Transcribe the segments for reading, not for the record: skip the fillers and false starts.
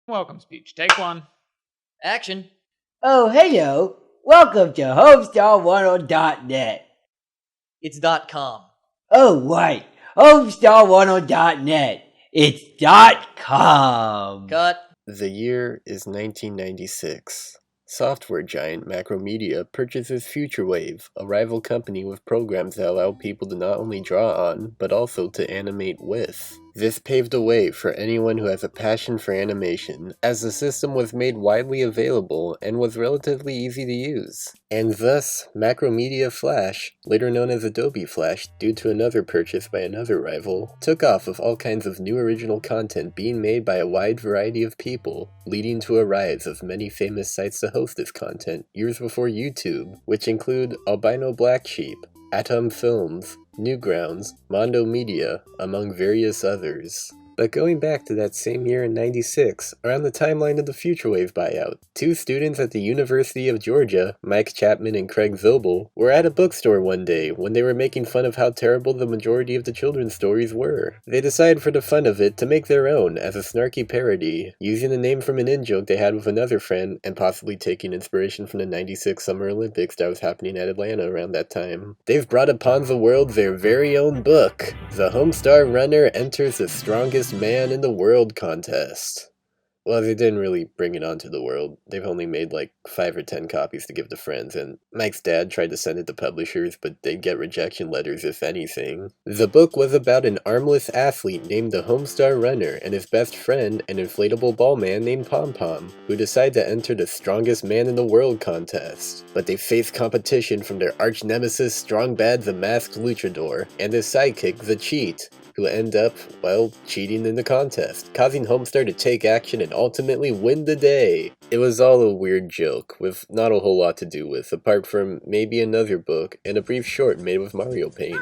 Welcome speech. Take one. Action. Oh, hello. Welcome to HomestarRunner.net. It's .com. Oh, right. HomestarRunner.net. It's .com. Cut. The year is 1996. Software giant Macromedia purchases FutureWave, a rival company with programs that allow people to not only draw on, but also to animate with. This paved the way for anyone who has a passion for animation, as the system was made widely available and was relatively easy to use. And thus, Macromedia Flash, later known as Adobe Flash due to another purchase by another rival, took off with all kinds of new original content being made by a wide variety of people, leading to a rise of many famous sites to host this content years before YouTube, which include Albino Black Sheep, Atom Films, Newgrounds, Mondo Media, among various others. But going back to that same year in 96, around the timeline of the FutureWave buyout, two students at the University of Georgia, Mike Chapman and Craig Zobel, were at a bookstore one day when they were making fun of how terrible the majority of the children's stories were. They decided for the fun of it to make their own as a snarky parody, using the name from an in-joke they had with another friend and possibly taking inspiration from the 96 Summer Olympics that was happening at Atlanta around that time. They've brought upon the world their very own book, The Homestar Runner Enters the Strongest Man in the World contest. Well, they didn't really bring it onto the world. They've only made like 5 or 10 copies to give to friends, and Mike's dad tried to send it to publishers, but they'd get rejection letters if anything. The book was about an armless athlete named the Homestar Runner and his best friend, an inflatable ball man named Pom Pom, who decide to enter the Strongest Man in the World contest. But they face competition from their arch nemesis Strong Bad the Masked Luchador, and his sidekick The Cheat, who end up, well, cheating in the contest, causing Homestar to take action and ultimately win the day. It was all a weird joke, with not a whole lot to do with, apart from maybe another book and a brief short made with Mario Paint.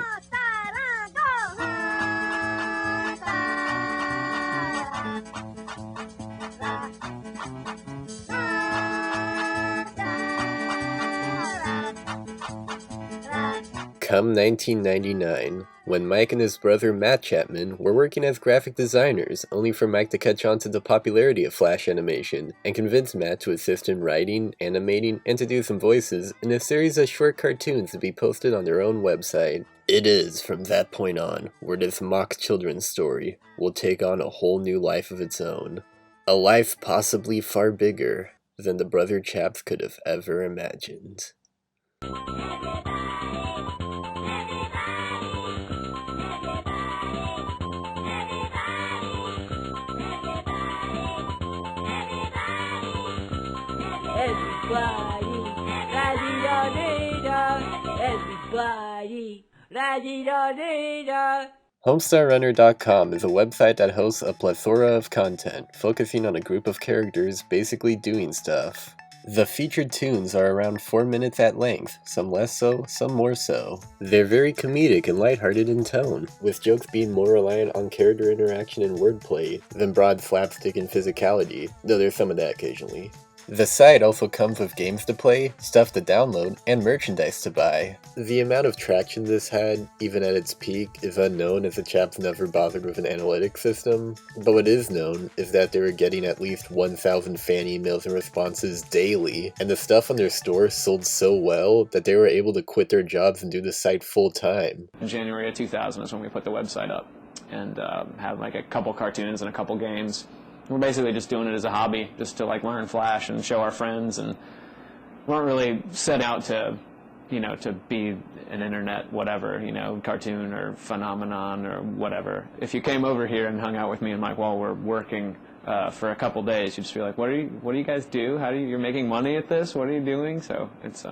Come 1999, when Mike and his brother Matt Chapman were working as graphic designers, only for Mike to catch on to the popularity of Flash animation, and convince Matt to assist in writing, animating, and to do some voices in a series of short cartoons to be posted on their own website. It is from that point on where this mock children's story will take on a whole new life of its own. A life possibly far bigger than the brother Chaps could have ever imagined. HomestarRunner.com is a website that hosts a plethora of content, focusing on a group of characters basically doing stuff. The featured tunes are around 4 minutes at length, some less so, some more so. They're very comedic and lighthearted in tone, with jokes being more reliant on character interaction and wordplay than broad slapstick and physicality, though there's some of that occasionally. The site also comes with games to play, stuff to download, and merchandise to buy. The amount of traction this had, even at its peak, is unknown as the chaps never bothered with an analytics system, but what is known is that they were getting at least 1,000 fan emails and responses daily, and the stuff on their store sold so well that they were able to quit their jobs and do the site full time. In January of 2000 is when we put the website up, and had like a couple cartoons and a couple games. We're basically just doing it as a hobby, just to like learn Flash and show our friends, and weren't really set out to, to be an internet whatever, cartoon or phenomenon or whatever. If you came over here and hung out with me and Mike while we're working for a couple days, you'd just be like, what do you guys do? You're making money at this? What are you doing? So it's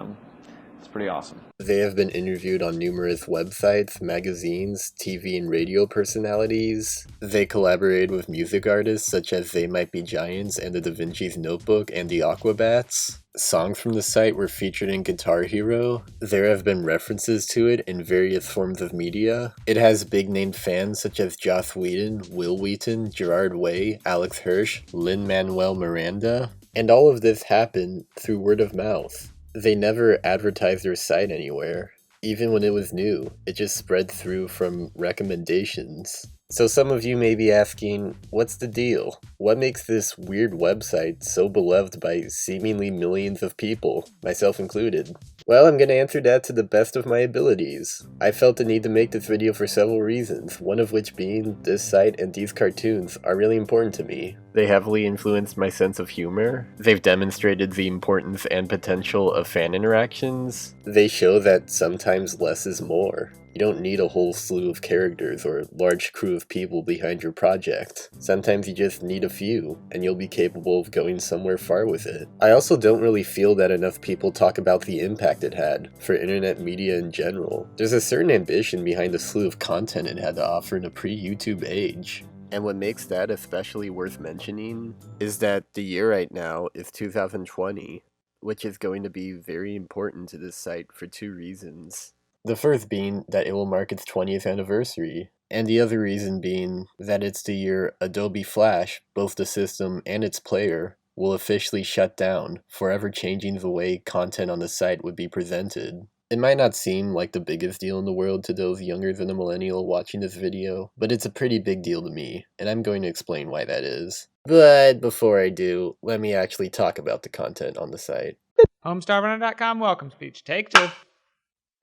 pretty awesome. They have been interviewed on numerous websites, magazines, TV and radio personalities. They collaborated with music artists such as They Might Be Giants and the Da Vinci's Notebook and the Aquabats. Songs from the site were featured in Guitar Hero. There have been references to it in various forms of media. It has big-name fans such as Joss Whedon, Will Wheaton, Gerard Way, Alex Hirsch, Lin-Manuel Miranda. And all of this happened through word of mouth. They never advertised their site anywhere. Even when it was new, it just spread through from recommendations. So some of you may be asking, what's the deal? What makes this weird website so beloved by seemingly millions of people, myself included? Well, I'm gonna answer that to the best of my abilities. I felt the need to make this video for several reasons, one of which being this site and these cartoons are really important to me. They heavily influenced my sense of humor. They've demonstrated the importance and potential of fan interactions. They show that sometimes less is more. You don't need a whole slew of characters or a large crew of people behind your project. Sometimes you just need a few, and you'll be capable of going somewhere far with it. I also don't really feel that enough people talk about the impact it had for internet media in general. There's a certain ambition behind the slew of content it had to offer in a pre-YouTube age. And what makes that especially worth mentioning is that the year right now is 2020, which is going to be very important to this site for two reasons. The first being that it will mark its 20th anniversary, and the other reason being that it's the year Adobe Flash, both the system and its player, will officially shut down, forever changing the way content on the site would be presented. It might not seem like the biggest deal in the world to those younger than a millennial watching this video, but it's a pretty big deal to me, and I'm going to explain why that is. But before I do, let me actually talk about the content on the site. HomestarRunner.com welcome speech. Take 2.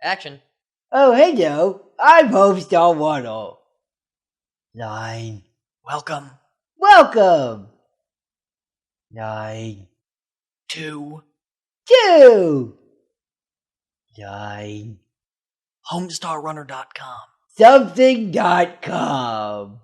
Action. Oh, hello. I'm Homestar Runner. 9. Welcome. Welcome. 9. 2. 2. 9. HomestarRunner.com. Something.com.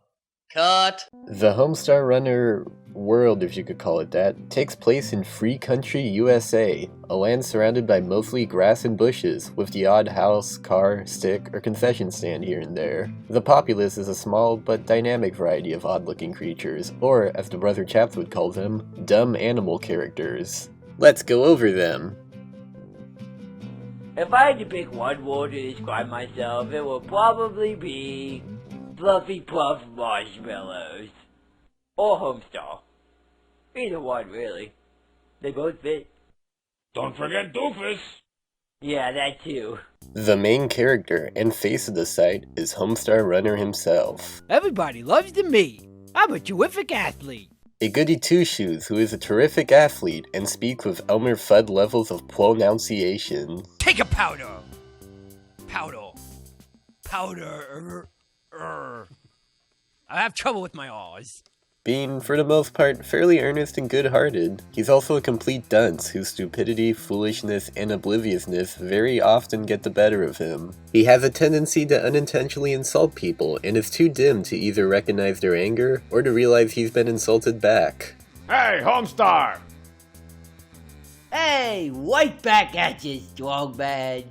Cut. The Homestar Runner world, if you could call it that, takes place in Free Country, USA, a land surrounded by mostly grass and bushes, with the odd house, car, stick, or concession stand here and there. The populace is a small but dynamic variety of odd-looking creatures, or, as the Brother Chaps would call them, dumb animal characters. Let's go over them. If I had to pick one word to describe myself, it would probably be Fluffy Puff Marshmallows. Or Homestar. Either one, really. They both fit. Don't forget Doofus. Yeah, that too. The main character and face of the site is Homestar Runner himself. Everybody loves the me. I'm a terrific athlete. A goody two-shoes who is a terrific athlete and speaks with Elmer Fudd levels of pronunciation. Take a powder. Powder. I have trouble with my R's. Being, for the most part, fairly earnest and good-hearted, he's also a complete dunce whose stupidity, foolishness, and obliviousness very often get the better of him. He has a tendency to unintentionally insult people and is too dim to either recognize their anger or to realize he's been insulted back. Hey, Homestar. Hey, right back at you, strong man.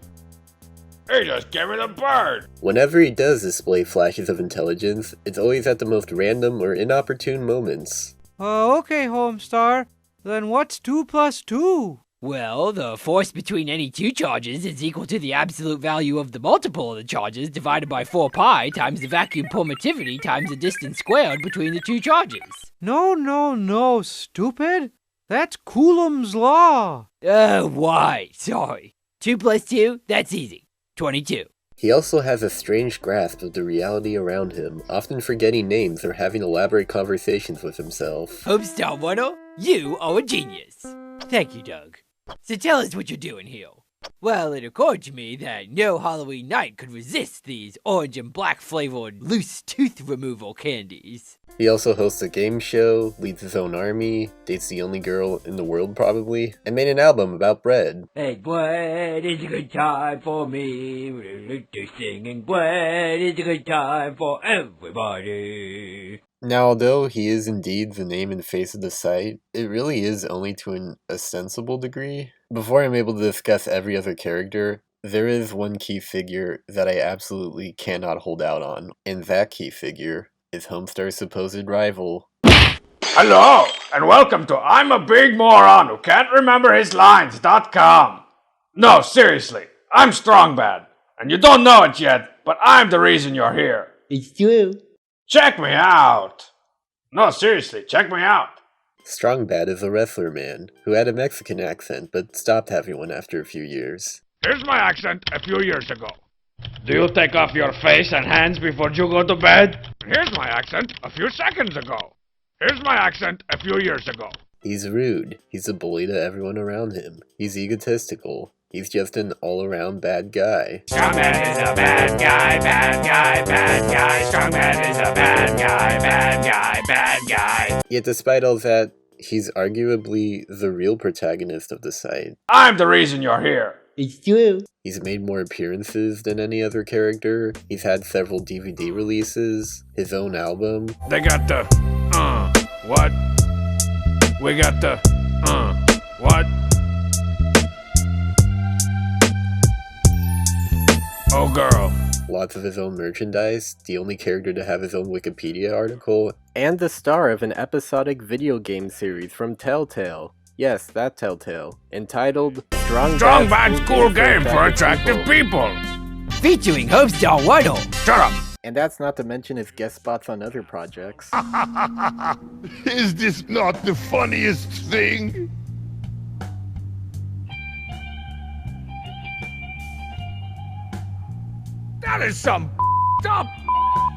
He just gave me the bird. Whenever he does display flashes of intelligence, it's always at the most random or inopportune moments. Okay, Homestar. Then what's 2 plus 2? Well, the force between any two charges is equal to the absolute value of the multiple of the charges divided by 4 pi times the vacuum permittivity times the distance squared between the two charges. No, stupid. That's Coulomb's law. Oh, right. Sorry. 2 plus 2? That's easy. 22. He also has a strange grasp of the reality around him, often forgetting names or having elaborate conversations with himself. Homestar Runner, you are a genius. Thank you, Doug. So tell us what you're doing here. Well, it occurred to me that no Halloween night could resist these orange and black flavored loose tooth removal candies. He also hosts a game show, leads his own army, dates the only girl in the world probably, and made an album about bread. Hey, bread is a good time for me. To singing bread is a good time for everybody. Now, although he is indeed the name and face of the site, it really is only to an ostensible degree. Before I'm able to discuss every other character, there is one key figure that I absolutely cannot hold out on, and that key figure is Homestar's supposed rival. Hello, and welcome to I'm a Big Moron Who Can't Remember His Lines.com. No, seriously, I'm Strong Bad, and you don't know it yet, but I'm the reason you're here. It's true. Check me out. No, seriously, check me out. Strong Bad is a wrestler man who had a Mexican accent but stopped having one after a few years. Here's my accent a few years ago. Do you take off your face and hands before you go to bed? Here's my accent a few seconds ago. Here's my accent a few years ago. He's rude. He's a bully to everyone around him. He's egotistical. He's just an all-around bad guy. Strongman is a bad guy, bad guy, bad guy. Strongman is a bad guy, bad guy, bad guy. Yet despite all that, he's arguably the real protagonist of the site. I'm the reason you're here. It's true. He's made more appearances than any other character. He's had several DVD releases, his own album. They got the, what? We got the, what? Oh, girl. Lots of his own merchandise, the only character to have his own Wikipedia article, and the star of an episodic video game series from Telltale. Yes, that Telltale. Entitled Strong Bad's cool game for attractive people. Featuring Homestar Runner. Shut up. And that's not to mention his guest spots on other projects. Is this not the funniest thing? That is some up,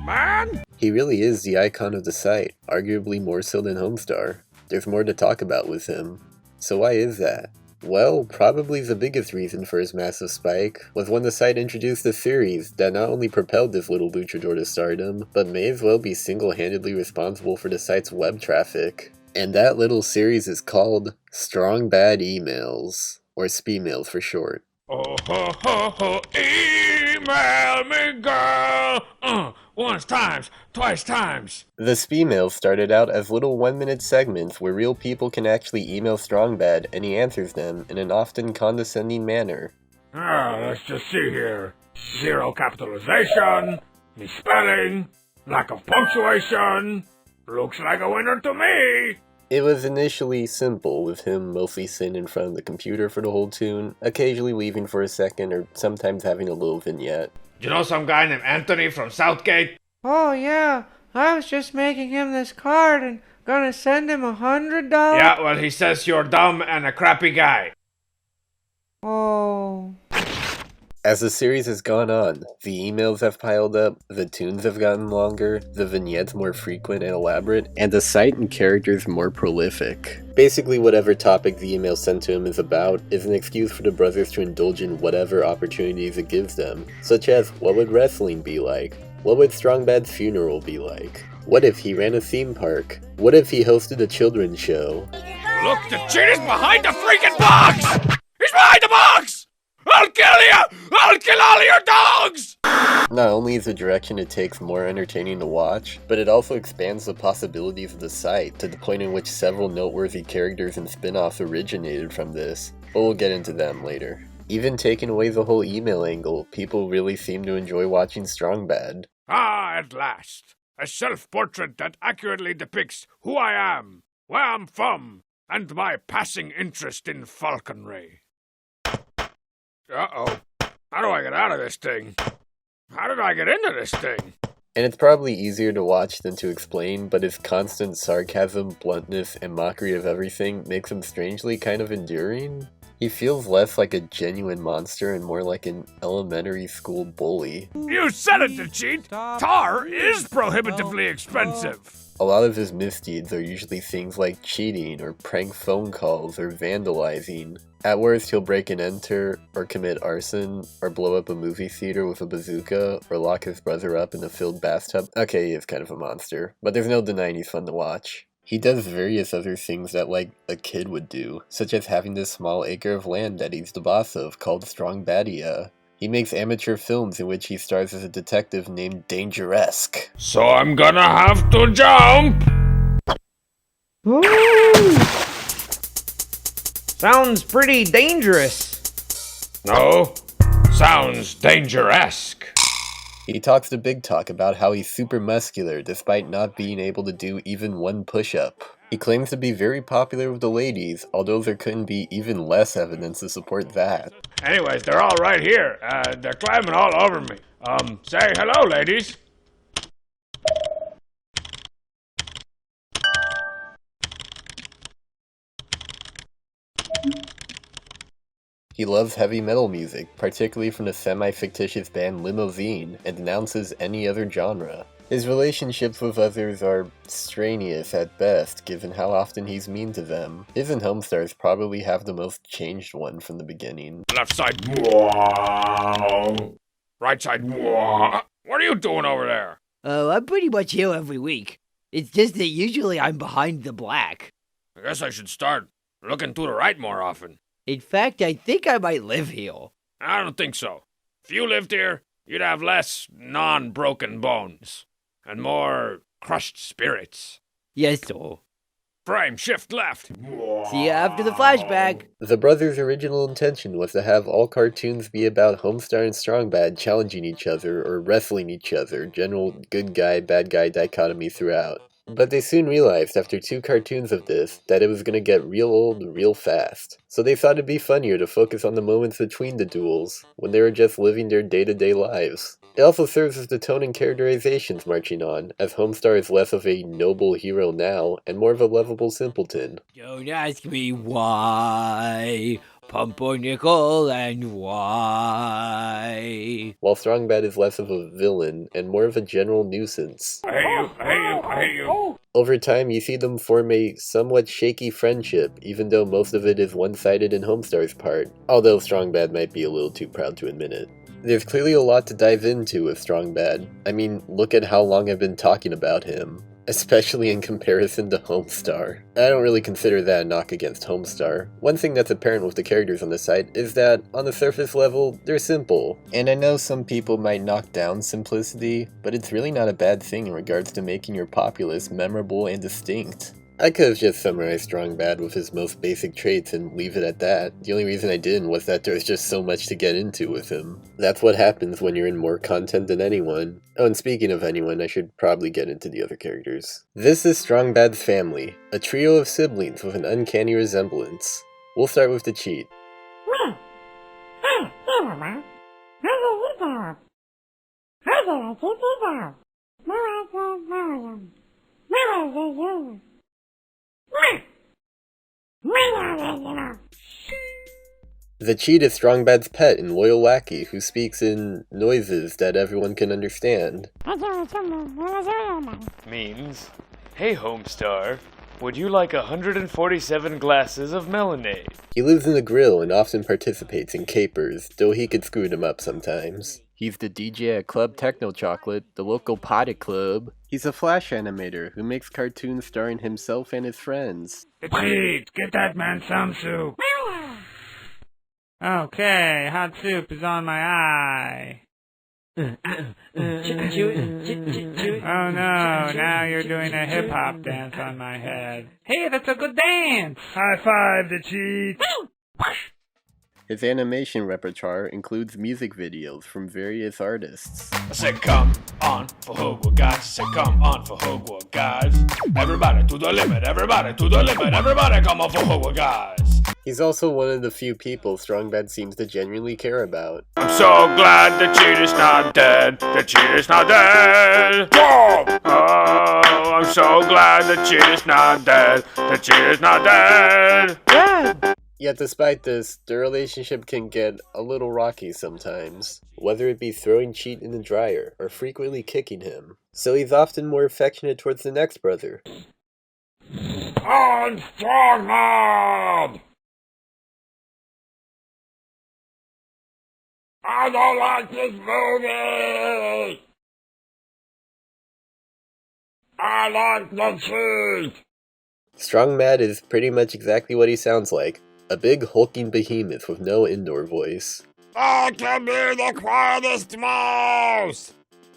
man. He really is the icon of the site, arguably more so than Homestar. There's more to talk about with him. So why is that? Well, probably the biggest reason for his massive spike was when the site introduced a series that not only propelled this little luchador to stardom, but may as well be single-handedly responsible for the site's web traffic. And that little series is called Strong Bad Emails, or Speemails for short. Oh ho ho ho, email me, girl. Once times, twice times. The Speemails started out as little 1-minute segments where real people can actually email Strongbad and he answers them in an often condescending manner. Let's just see here. Zero capitalization, misspelling, lack of punctuation. Looks like a winner to me. It was initially simple, with him mostly sitting in front of the computer for the whole tune, occasionally leaving for a second, or sometimes having a little vignette. Do you know some guy named Anthony from Southgate? Oh yeah, I was just making him this card and gonna send him $100. Yeah, well, he says you're dumb and a crappy guy. Oh. As the series has gone on, the emails have piled up, the tunes have gotten longer, the vignettes more frequent and elaborate, and the site and characters more prolific. Basically, whatever topic the email sent to him is about is an excuse for the brothers to indulge in whatever opportunities it gives them, such as, what would wrestling be like? What would Strongbad's funeral be like? What if he ran a theme park? What if he hosted a children's show? Look, the cheat is behind the freaking box! He's behind the box! I'll kill you! I'll kill all of your dogs! Not only is the direction it takes more entertaining to watch, but it also expands the possibilities of the site to the point in which several noteworthy characters and spin-offs originated from this, but we'll get into them later. Even taking away the whole email angle, people really seem to enjoy watching Strongbad. Ah, at last. A self-portrait that accurately depicts who I am, where I'm from, and my passing interest in falconry. Uh-oh. How do I get out of this thing? How did I get into this thing? And it's probably easier to watch than to explain, but his constant sarcasm, bluntness, and mockery of everything makes him strangely kind of endearing. He feels less like a genuine monster and more like an elementary school bully. You said it, the cheat! Tar is prohibitively expensive! A lot of his misdeeds are usually things like cheating, or prank phone calls, or vandalizing. At worst, he'll break and enter, or commit arson, or blow up a movie theater with a bazooka, or lock his brother up in a filled bathtub. Okay, he is kind of a monster, but there's no denying he's fun to watch. He does various other things that, like, a kid would do, such as having this small acre of land that he's the boss of called Strongbadia. He makes amateur films in which he stars as a detective named Dangeresque. So I'm gonna have to jump! Ooh. Sounds pretty dangerous. No, sounds dangeresque. He talks the big talk about how he's super muscular despite not being able to do even one push-up. He claims to be very popular with the ladies, although there couldn't be even less evidence to support that. Anyways, they're all right here. They're climbing all over me. Say hello, ladies. He loves heavy metal music, particularly from the semi-fictitious band Limousine, and denounces any other genre. His relationships with others are strenuous at best, given how often he's mean to them. His and Homestar's probably have the most changed one from the beginning. Left side, wow. Right side, wow. What are you doing over there? Oh, I'm pretty much here every week. It's just that usually I'm behind the black. I guess I should start looking to the right more often. In fact, I think I might live here. I don't think so. If you lived here, you'd have less non-broken bones and more crushed spirits. Yes, sir. Frame, shift left. See you after the flashback. The brothers' original intention was to have all cartoons be about Homestar and Strongbad challenging each other or wrestling each other, general good guy, bad guy dichotomy throughout. But they soon realized after 2 cartoons of this that it was going to get real old real fast. So they thought it'd be funnier to focus on the moments between the duels, when they were just living their day-to-day lives. It also serves as the tone and characterizations marching on, as Homestar is less of a noble hero now, and more of a lovable simpleton. Don't ask me why. Pumpernickel and why. While Strongbad is less of a villain, and more of a general nuisance. I hate you. Over time, you see them form a somewhat shaky friendship, even though most of it is one-sided in Homestar's part, although Strongbad might be a little too proud to admit it. There's clearly a lot to dive into with Strongbad. I mean, look at how long I've been talking about him. Especially in comparison to Homestar. I don't really consider that a knock against Homestar. One thing that's apparent with the characters on the site is that, on the surface level, they're simple. And I know some people might knock down simplicity, but it's really not a bad thing in regards to making your populace memorable and distinct. I could have just summarized Strongbad with his most basic traits and leave it at that. The only reason I didn't was that there's just so much to get into with him. That's what happens when you're in more content than anyone. Oh, and speaking of anyone, I should probably get into the other characters. This is Strongbad's family, a trio of siblings with an uncanny resemblance. We'll start with the cheat. The cheat is Strongbad's pet and loyal lackey who speaks in noises that everyone can understand. Means, hey Homestar, would you like 147 glasses of melonade? He lives in the grill and often participates in capers, though he could screw them up sometimes. He's the DJ at Club Techno Chocolate, the local potty club. He's a flash animator who makes cartoons starring himself and his friends. Cheat! Get that man some soup! Okay, hot soup is on my eye. Oh no, now you're doing a hip-hop dance on my head. Hey, that's a good dance! High five the cheat! His animation repertoire includes music videos from various artists. I said come on for Hogwarts, guys. I said come on for Hogwarts, guys. Everybody to the limit, everybody to the limit, everybody come on for Hogwarts, guys. He's also one of the few people Strongbad seems to genuinely care about. I'm so glad the cheat is not dead. The cheat is not dead. Whoa! Oh, I'm so glad the cheat is not dead. The cheat is not dead. Yeah. Yet despite this, the relationship can get a little rocky sometimes, whether it be throwing Cheat in the dryer or frequently kicking him. So he's often more affectionate towards the next brother. I'm Strongbad! I don't like this movie! I like the cheat! Strongbad is pretty much exactly what he sounds like. A big hulking behemoth with no indoor voice. I can be the quietest mouse!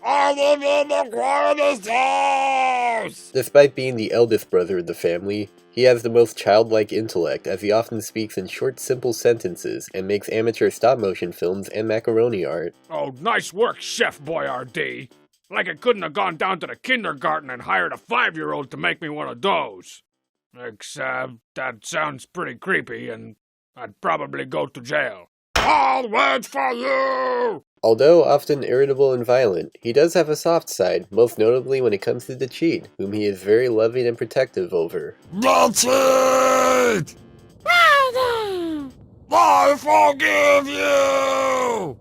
I live in the quietest house! Despite being the eldest brother of the family, he has the most childlike intellect as he often speaks in short, simple sentences and makes amateur stop-motion films and macaroni art. Oh, nice work, Chef Boyardee. Like I couldn't have gone down to the kindergarten and hired a 5-year-old to make me one of those. Except that sounds pretty creepy and I'd probably go to jail. I'll wait for you! Although often irritable and violent, he does have a soft side, most notably when it comes to the Cheat, whom he is very loving and protective over. The cheat! Why I forgive you!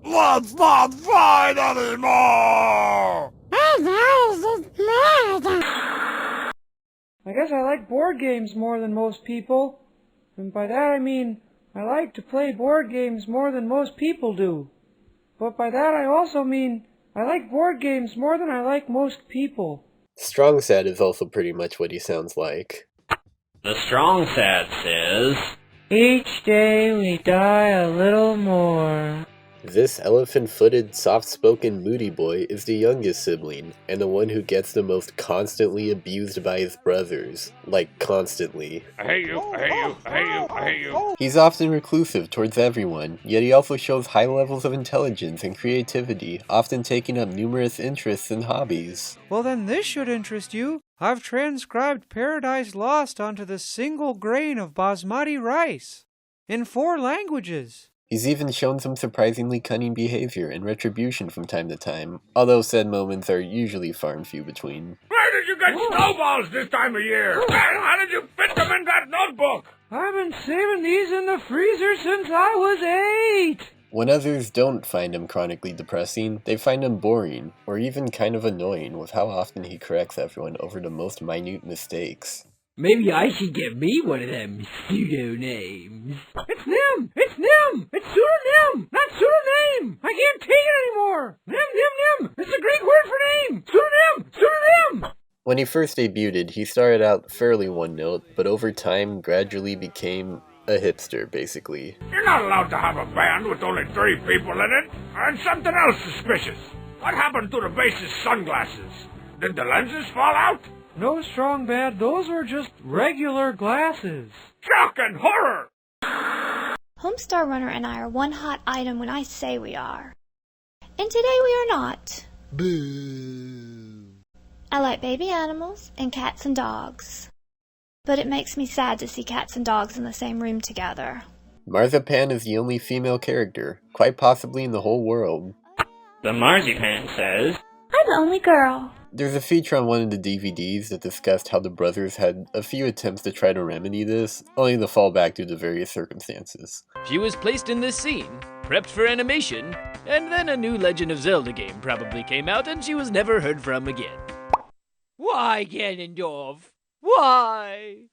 Let's not fight anymore! I guess I like board games more than most people. And by that I mean I like to play board games more than most people do. But by that I also mean I like board games more than I like most people. Strong Sad is also pretty much what he sounds like. The Strong Sad says, Each day we die a little more. This elephant-footed, soft-spoken moody boy is the youngest sibling, and the one who gets the most constantly abused by his brothers. Like, constantly. I hate you, I hate you, I hate you, I hate you. He's often reclusive towards everyone, yet he also shows high levels of intelligence and creativity, often taking up numerous interests and hobbies. Well then this should interest you. I've transcribed Paradise Lost onto the single grain of basmati rice. In 4 languages. He's even shown some surprisingly cunning behavior and retribution from time to time, although said moments are usually far and few between. Where did you get snowballs this time of year? How did you fit them in that notebook? I've been saving these in the freezer since I was 8. When others don't find him chronically depressing, they find him boring, or even kind of annoying with how often he corrects everyone over the most minute mistakes. Maybe I should get me one of them pseudo-names. It's Nim! It's Nim! It's pseudonym! Not pseudonym! I can't take it anymore! Nim! It's a Greek word for name! Pseudonym! When he first debuted, he started out fairly one-note, but over time gradually became a hipster, basically. You're not allowed to have a band with only 3 people in it. And something else suspicious. What happened to the bass's sunglasses? Did the lenses fall out? No, Strong Bad, those were just regular glasses. Shock and horror! Homestar Runner and I are one hot item when I say we are. And today we are not. Boo! I like baby animals and cats and dogs. But it makes me sad to see cats and dogs in the same room together. Marzipan is the only female character, quite possibly in the whole world. the Marzipan says, I'm the only girl. There's a feature on one of the DVDs that discussed how the brothers had a few attempts to try to remedy this, only to fall back due to various circumstances. She was placed in this scene, prepped for animation, and then a new Legend of Zelda game probably came out and she was never heard from again. Why, Ganondorf? Why?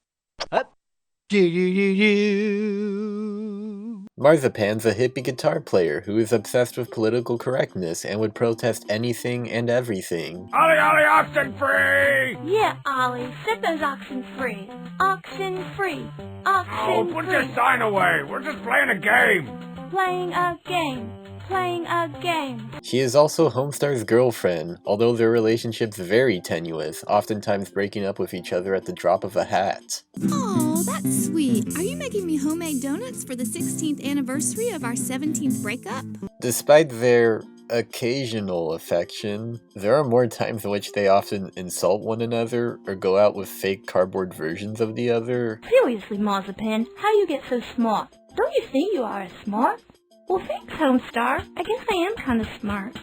Marzipan's a hippie guitar player who is obsessed with political correctness and would protest anything and everything. Ollie, Ollie, oxen free! Yeah, Ollie, set those oxen free. Oxen free. Oxen Oh, put free. your sign away. We're just playing a game. Playing a game. Playing a game. She is also Homestar's girlfriend, although their relationship's very tenuous, oftentimes breaking up with each other at the drop of a hat. Oh, that's sweet. Are you making me homemade donuts for the 16th anniversary of our 17th breakup? Despite their occasional affection, there are more times in which they often insult one another or go out with fake cardboard versions of the other. Seriously, Marzipan, how you get so smart? Don't you think you are smart? Well, thanks, Homestar. I guess I am kind of smart.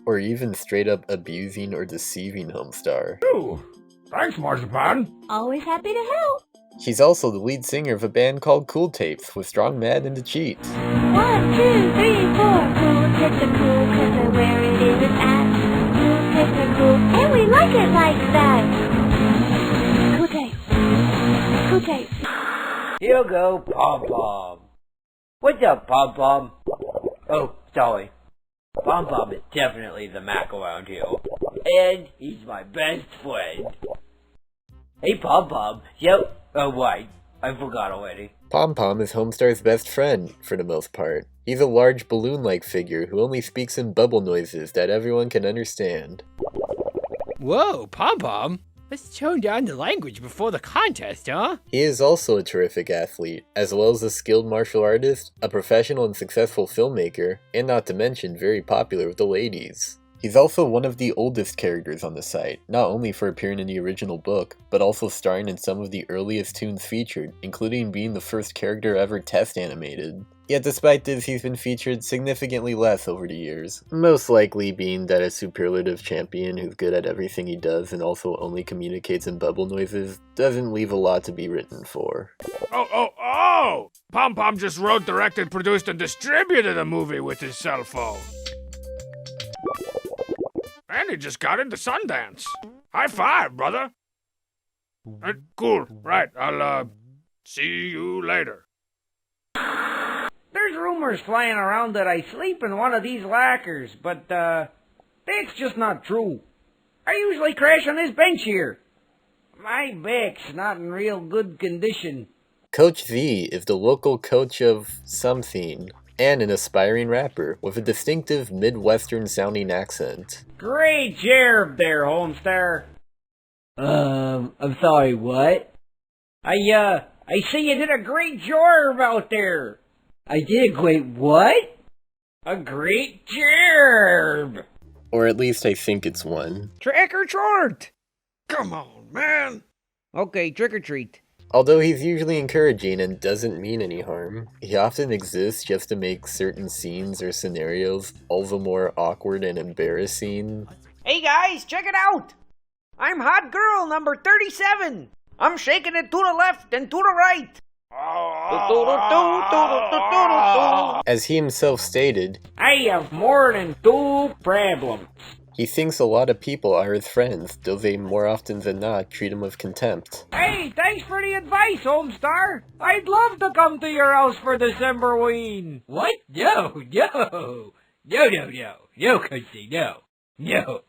Or even straight up abusing or deceiving Homestar. Ooh, thanks, Marzipan. Always happy to help. She's also the lead singer of a band called Cool Tapes with Strong Mad and the Cheats. 1, 2, 3, 4. Cool tips are cool 'cause I wear it in an at. Cool tips are cool, and we like it like that. Cool tapes. Cool tapes. Here go Pom Pom. What's up, Pom Pom? Oh, sorry. Pom Pom is definitely the Mac around here. And he's my best friend. Hey, Pom Pom. Yep. Oh, right. I forgot already. Pom Pom is Homestar's best friend, for the most part. He's a large balloon-like figure who only speaks in bubble noises that everyone can understand. Whoa, Pom Pom? Let's tone down the language before the contest, huh? He is also a terrific athlete, as well as a skilled martial artist, a professional and successful filmmaker, and not to mention very popular with the ladies. He's also one of the oldest characters on the site, not only for appearing in the original book, but also starring in some of the earliest tunes featured, including being the first character ever test animated. Yet despite this, he's been featured significantly less over the years, most likely being that a superlative champion who's good at everything he does and also only communicates in bubble noises doesn't leave a lot to be written for. Oh! Pom Pom just wrote, directed, produced, and distributed a movie with his cell phone. And he just got into Sundance. High five, brother. Cool. Right, I'll, see you later. There's rumors flying around that I sleep in one of these lockers, but, that's just not true. I usually crash on this bench here. My back's not in real good condition. Coach Z is the local coach of something, and an aspiring rapper with a distinctive Midwestern-sounding accent. Great job there, Homestar. I'm sorry, what? I see you did a great job out there. I did a great what? A great job. Or at least I think it's one. Trick or treat! Come on, man. Okay, trick or treat. Although he's usually encouraging and doesn't mean any harm, he often exists just to make certain scenes or scenarios all the more awkward and embarrassing. Hey guys, check it out! I'm hot girl number 37! I'm shaking it to the left and to the right! As he himself stated, I have more than 2 problems. He thinks a lot of people are his friends, though they more often than not treat him with contempt. Hey, thanks for the advice, Homestar. I'd love to come to your house for Decemberween. What? No, Coachy, no. No,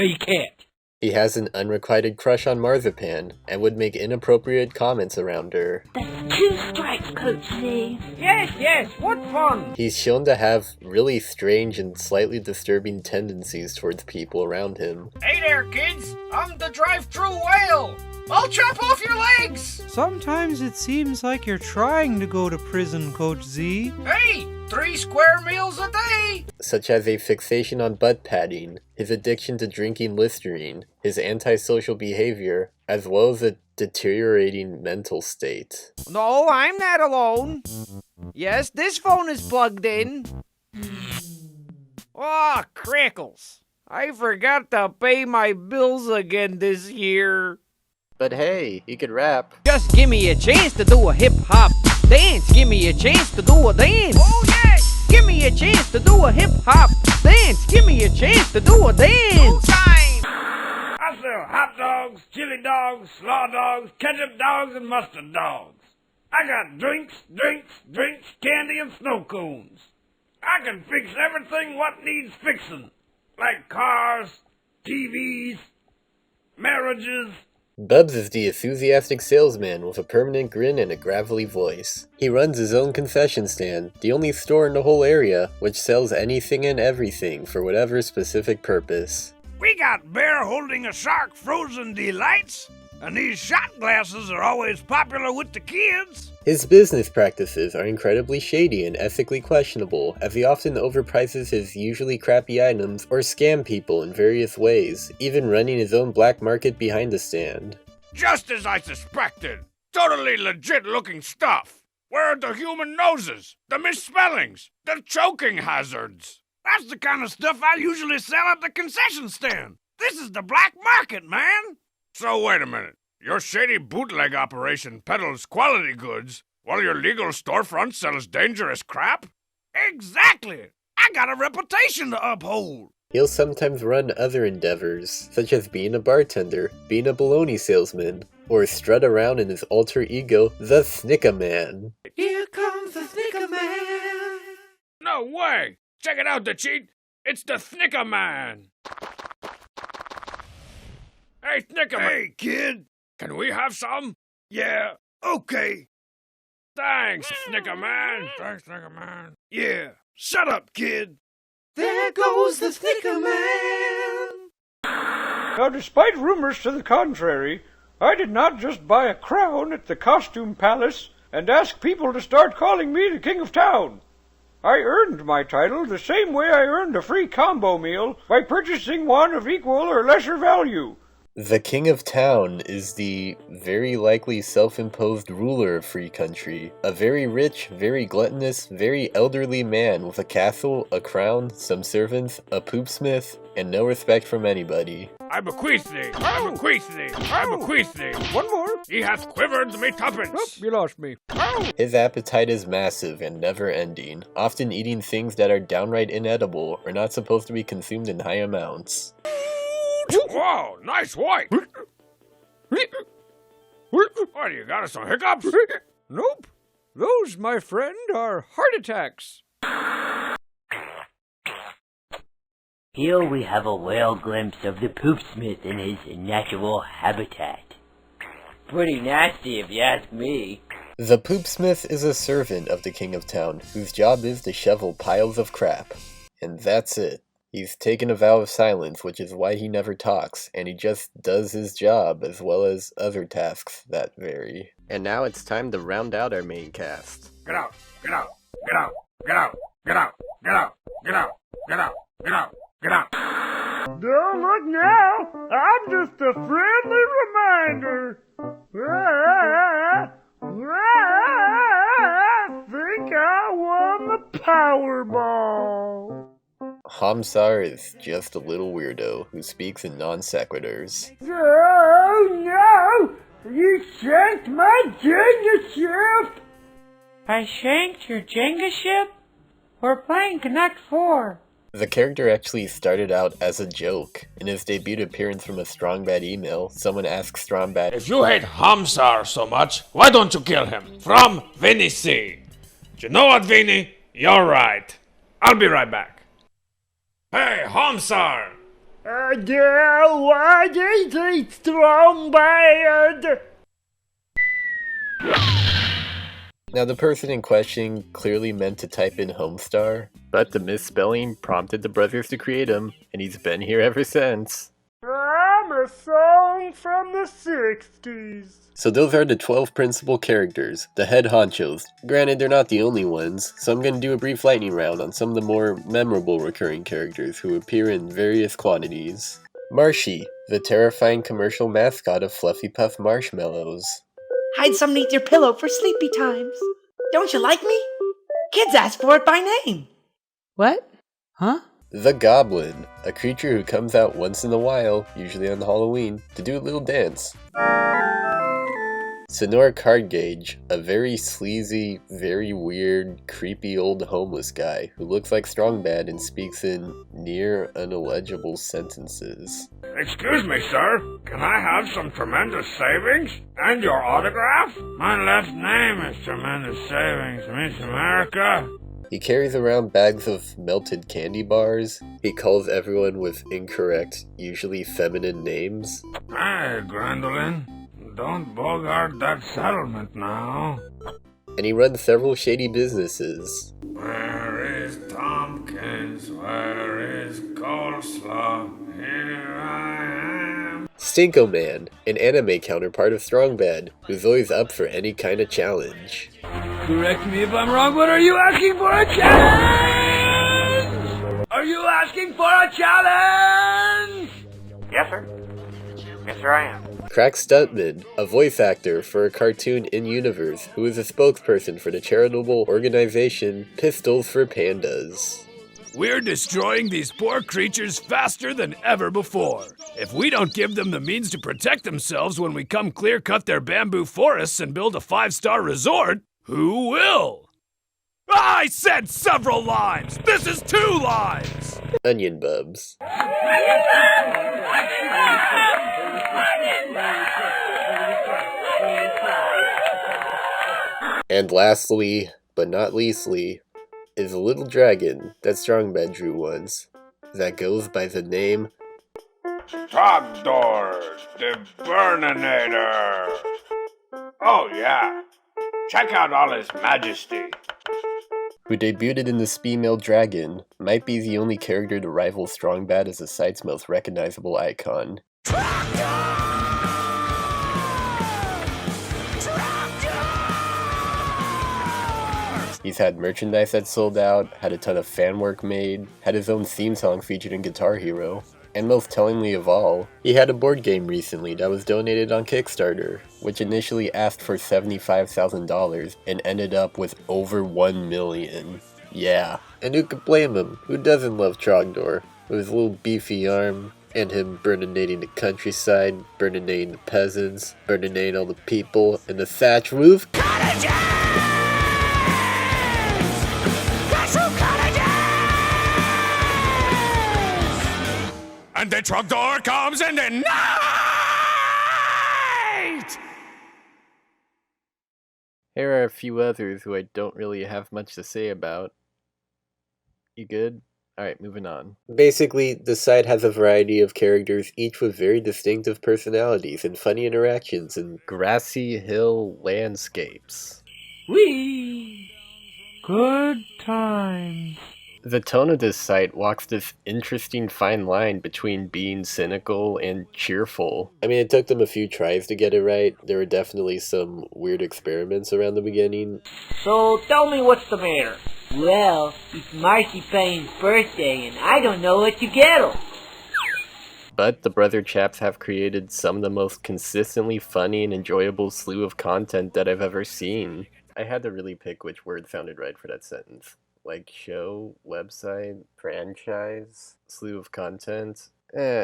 you can't. He has an unrequited crush on Marzipan, and would make inappropriate comments around her. That's 2 strikes, Coach Z. Yes, what fun! He's shown to have really strange and slightly disturbing tendencies towards people around him. Hey there, kids. I'm the drive-through whale. I'll chop off your legs. Sometimes it seems like you're trying to go to prison, Coach Z. Hey, 3 square meals a day. Such as a fixation on butt padding, his addiction to drinking Listerine, his antisocial behavior, as well as a deteriorating mental state. No, I'm not alone. Yes, this phone is plugged in. Oh, crackles. I forgot to pay my bills again this year. But hey, he could rap. Just give me a chance to do a hip-hop dance. Give me a chance to do a dance. Oh, yeah. Give me a chance to do a hip-hop dance. Give me a chance to do a dance. Time. I sell hot dogs, chili dogs, slaw dogs, ketchup dogs, and mustard dogs. I got drinks, candy, and snow cones. I can fix everything what needs fixing, like cars, TVs, marriages. Bubs is the enthusiastic salesman with a permanent grin and a gravelly voice. He runs his own concession stand, the only store in the whole area, which sells anything and everything for whatever specific purpose. We got bear holding a shark frozen delights, and these shot glasses are always popular with the kids. His business practices are incredibly shady and ethically questionable, as he often overprices his usually crappy items or scam people in various ways, even running his own black market behind the stand. Just as I suspected. Totally legit looking stuff. Where are the human noses, the misspellings, the choking hazards? That's the kind of stuff I usually sell at the concession stand. This is the black market, man. So wait a minute. Your shady bootleg operation peddles quality goods, while your legal storefront sells dangerous crap? Exactly! I got a reputation to uphold! He'll sometimes run other endeavors, such as being a bartender, being a bologna salesman, or strut around in his alter ego, the Snicka Man. Here comes the Snicker Man! No way! Check it out, the cheat! It's the Snicker Man! Hey, Snicker Man! Hey, kid! Can we have some? Yeah, okay. Thanks, Snicker Man! Thanks, Snicker Man! Yeah, shut up, kid! There goes the Snicker Man! Now, despite rumors to the contrary, I did not just buy a crown at the Costume Palace and ask people to start calling me the King of Town. I earned my title the same way I earned a free combo meal by purchasing one of equal or lesser value. The King of Town is the very likely self-imposed ruler of Free Country. A very rich, very gluttonous, very elderly man with a castle, a crown, some servants, a poopsmith, and no respect from anybody. I bequeath thee, I bequeath thee, I bequeath thee. One more. He hath quivered me tuppence. Oh, you lost me. His appetite is massive and never-ending, often eating things that are downright inedible or not supposed to be consumed in high amounts. Whoa, nice white. What, you got us some hiccups? Nope. Those, my friend, are heart attacks. Here we have a whale glimpse of the Poopsmith in his natural habitat. Pretty nasty if you ask me. The Poopsmith is a servant of the King of Town, whose job is to shovel piles of crap. And that's it. He's taken a vow of silence, which is why he never talks, and he just does his job as well as other tasks that vary. And now it's time to round out our main cast. Get out, get out, get out, get out, get out, get out, get out, get out, get out, get out. Don't look now. I'm just a friendly reminder. I think I won the Powerball. Homsar is just a little weirdo who speaks in non sequiturs. Oh no! You shanked my Jenga ship! I shanked your Jenga ship? We're playing Connect 4. The character actually started out as a joke. In his debut appearance from a Strong Bad email, someone asked Strong Bad, If you hate Homsar so much, why don't you kill him? From Vinny C. You know what, Vinny? You're right. I'll be right back. Hey, Homsar! Why is he Strong Bad? Now the person in question clearly meant to type in Homestar, but the misspelling prompted the brothers to create him, and he's been here ever since. I'm a song from the 60s. So those are the 12 principal characters, the head honchos. Granted, they're not the only ones, so I'm gonna do a brief lightning round on some of the more memorable recurring characters who appear in various quantities. Marshy, the terrifying commercial mascot of Fluffy Puff Marshmallows. Hide some neath your pillow for sleepy times. Don't you like me? Kids ask for it by name. What? Huh? The Goblin, a creature who comes out once in a while, usually on Halloween, to do a little dance. Sonora Card Gauge, a very sleazy, very weird, creepy old homeless guy who looks like Strong Bad and speaks in near unintelligible sentences. Excuse me, sir. Can I have some tremendous savings? And your autograph? My last name is Tremendous Savings, Miss America. He carries around bags of melted candy bars. He calls everyone with incorrect, usually feminine names. Hey, Gwendolyn. Don't bogart that settlement now. And he runs several shady businesses. Where is Tompkins? Where is Coleslaw? Here I am. Stinko Man, an anime counterpart of Strong Bad, who's always up for any kind of challenge. Correct me if I'm wrong, but are you asking for a challenge? Are you asking for a challenge? Yes, sir. Yes, sir, I am. Crack Stuntman, a voice actor for a cartoon in-universe who is a spokesperson for the charitable organization Pistols for Pandas. We're destroying these poor creatures faster than ever before. If we don't give them the means to protect themselves when we come clear-cut their bamboo forests and build a 5-star resort, who will? I said several lines! This is 2 lines! Onion Bubs. And lastly, but not leastly, is a little dragon that Strong Bad drew once, that goes by the name Trogdor, the Burninator. Oh yeah, check out all his majesty. Who debuted in the Speemail Dragon, might be the only character to rival Strong Bad as the site's most recognizable icon. He's had merchandise that sold out, had a ton of fan work made, had his own theme song featured in Guitar Hero. And most tellingly of all, he had a board game recently that was donated on Kickstarter, which initially asked for $75,000 and ended up with over $1 million. Yeah, and who could blame him? Who doesn't love Trogdor? With his little beefy arm, and him burninating the countryside, burninating the peasants, burninating all the people, and the thatch roof. And the Trogdor comes in the night! Here are a few others who I don't really have much to say about. You good? Alright, moving on. Basically, the site has a variety of characters, each with very distinctive personalities and funny interactions in grassy hill landscapes. Whee! Good times. The tone of this site walks this interesting fine line between being cynical and cheerful. I mean, it took them a few tries to get it right. There were definitely some weird experiments around the beginning. So tell me what's the matter. Well, it's Marzipan's birthday and I don't know what to get him. But the brother chaps have created some of the most consistently funny and enjoyable slew of content that I've ever seen. I had to really pick which word sounded right for that sentence. Like show, website, franchise, slew of content.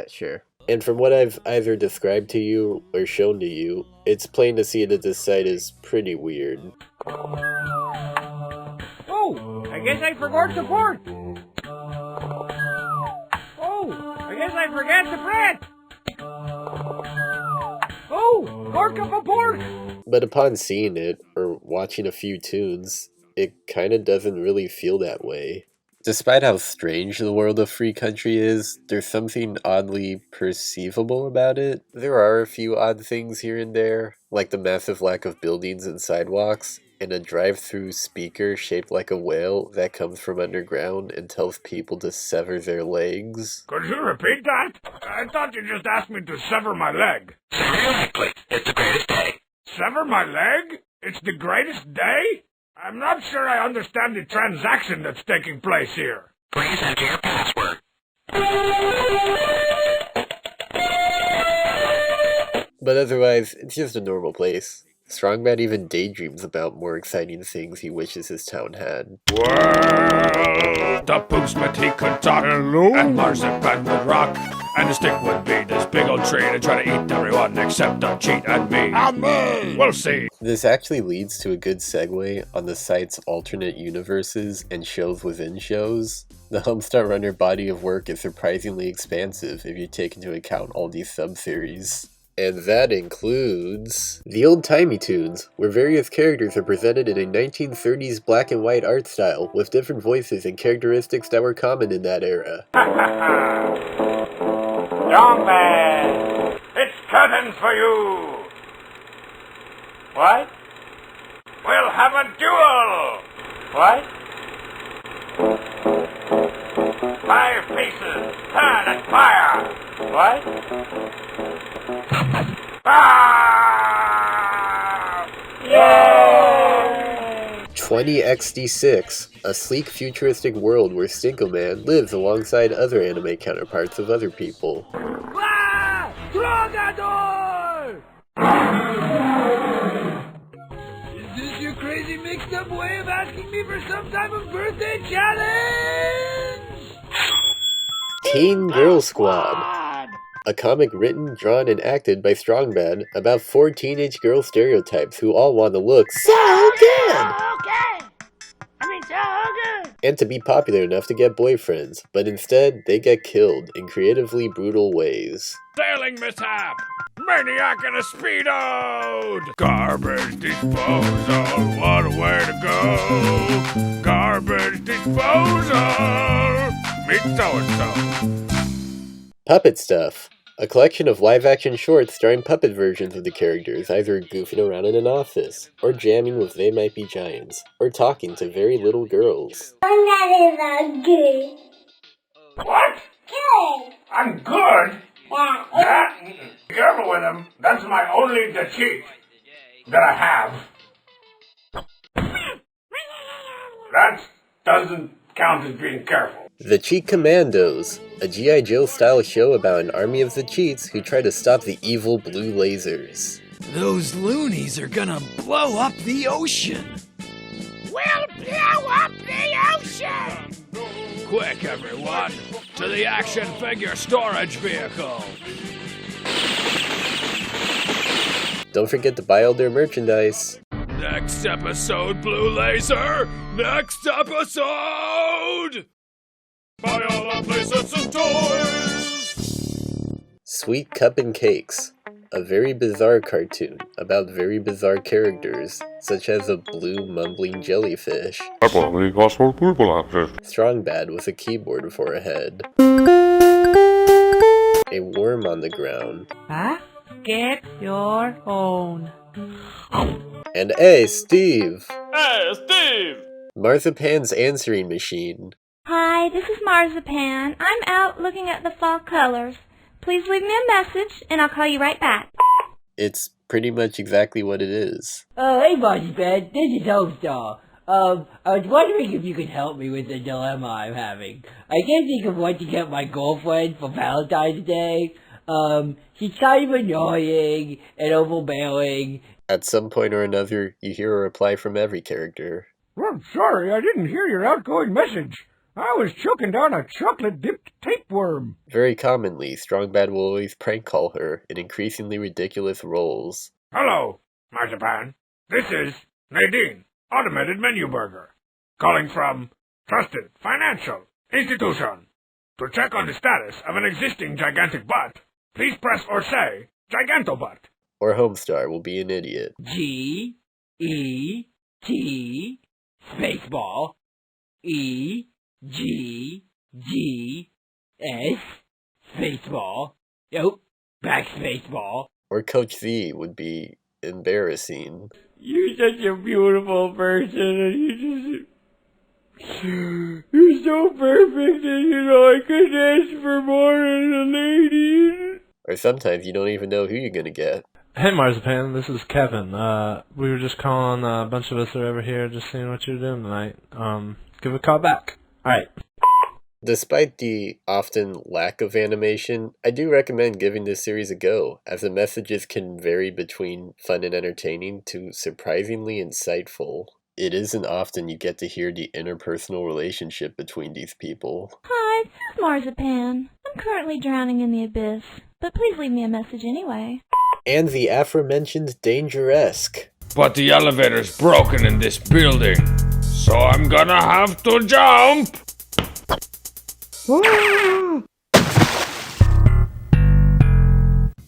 Sure. And from what I've either described to you or shown to you, it's plain to see that this site is pretty weird. Oh, I guess I forgot the port. Oh, I guess I forgot the bread. Oh, pork of a pork. But upon seeing it, or watching a few tunes, it kinda doesn't really feel that way. Despite how strange the world of Free Country is, there's something oddly perceivable about it. There are a few odd things here and there, like the massive lack of buildings and sidewalks, and a drive-through speaker shaped like a whale that comes from underground and tells people to sever their legs. Could you repeat that? I thought you just asked me to sever my leg. Seriously, it's the greatest day. Sever my leg? It's the greatest day? I'm not sure I understand the transaction that's taking place here. Please enter your password. But otherwise, it's just a normal place. Strongman even daydreams about more exciting things he wishes his town had. Well, the Poopsmith he could talk, and Marzipan would rock, and the stick would be this big old tree to try to eat everyone except the cheat and me. And me! We'll see. This actually leads to a good segue on the site's alternate universes and shows within shows. The Homestar Runner body of work is surprisingly expansive if you take into account all these sub-series. And that includes the old-timey tunes, where various characters are presented in a 1930s black and white art style, with different voices and characteristics that were common in that era. Young man, it's curtains for you. What? We'll have a duel. What? 5 pieces, turn and fire. What? Ah! Yay! 20XD6, a sleek futuristic world where Stinkoman lives alongside other anime counterparts of other people. Ah! Throw that door! Is this your crazy mixed-up way of asking me for some type of birthday challenge? Teen Girl Squad, a comic written, drawn, and acted by Strongman about 4 teenage girl stereotypes who all want to look so good! And to be popular enough to get boyfriends, but instead they get killed in creatively brutal ways. Sailing mishap! Maniac in a speedo! Garbage disposal, what a way to go! Garbage disposal! Meet so-and-so. Puppet Stuff, a collection of live-action shorts starring puppet versions of the characters either goofing around in an office, or jamming with They Might Be Giants, or talking to very little girls. I'm not even good. What? Good. I'm good? Yeah. That? Be careful with him. That's my only cheat that I have. That doesn't count as being careful. The Cheat Commandos, a G.I. Joe-style show about an army of the cheats who try to stop the evil blue lasers. Those loonies are gonna blow up the ocean. We'll blow up the ocean! Quick, everyone, to the action figure storage vehicle. Don't forget to buy all their merchandise. Next episode, Blue Laser! Next episode! Buy all our playsets and toys! Sweet Cup and Cakes, a very bizarre cartoon about very bizarre characters, such as a blue mumbling jellyfish. Strong Bad with a keyboard for a head. A worm on the ground. Huh? Get your own. And hey, Steve! Hey, Steve! Marzipan's answering machine. Hi, this is Marzipan. I'm out looking at the fall colors. Please leave me a message, and I'll call you right back. It's pretty much exactly what it is. Oh, hey, Marzipan. This is Homestar. I was wondering if you could help me with the dilemma I'm having. I can't think of what to get my girlfriend for Valentine's Day. She's kind of annoying and overbearing. At some point or another, you hear a reply from every character. Well, sorry, I didn't hear your outgoing message. I was choking down a chocolate-dipped tapeworm. Very commonly, Strong Bad will always prank call her in increasingly ridiculous roles. Hello, Marzipan. This is Nadine, Automated Menu Burger, calling from Trusted Financial Institution. To check on the status of an existing gigantic butt, please press or say Gigantobutt. Or Homestar will be an idiot. G-E-T spaceball E-G-G-S spaceball. Nope, backspaceball. Or Coach Z would be embarrassing. You're such a beautiful person, and you're so perfect, and I couldn't ask for more as a lady. Or sometimes you don't even know who you're gonna get. Hey Marzipan, this is Kevin. We were just calling, a bunch of us are over here just seeing what you're doing tonight. Give a call back. Alright. Despite the often lack of animation, I do recommend giving this series a go, as the messages can vary between fun and entertaining to surprisingly insightful. It isn't often you get to hear the interpersonal relationship between these people. Hi, this is Marzipan. I'm currently drowning in the abyss, but please leave me a message anyway. And the aforementioned Dangeresque. But the elevator's broken in this building, so I'm gonna have to jump!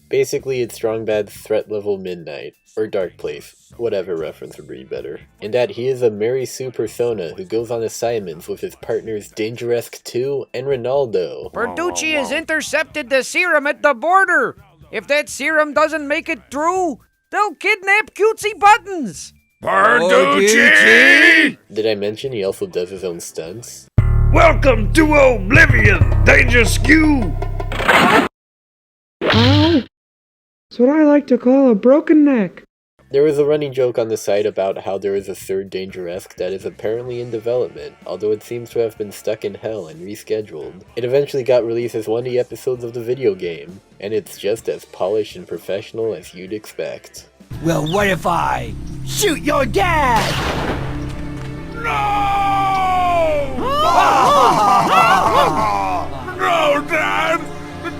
Basically, it's Strong Bad's threat level midnight, or dark place, whatever reference would read better. In that he is a Mary Sue persona who goes on assignments with his partners Dangeresque 2 and Ronaldo. Bertucci has intercepted the serum at the border. If that serum doesn't make it through, they'll kidnap Cutesy Buttons. Bertucci! Did I mention he also does his own stunts? Welcome to Oblivion, Danger Skew! That's what I like to call a broken neck. There was a running joke on the site about how there is a third Dangeresque that is apparently in development, although it seems to have been stuck in hell and rescheduled. It eventually got released as one of the episodes of the video game, and it's just as polished and professional as you'd expect. Well, what if I shoot your dad? No, Dad!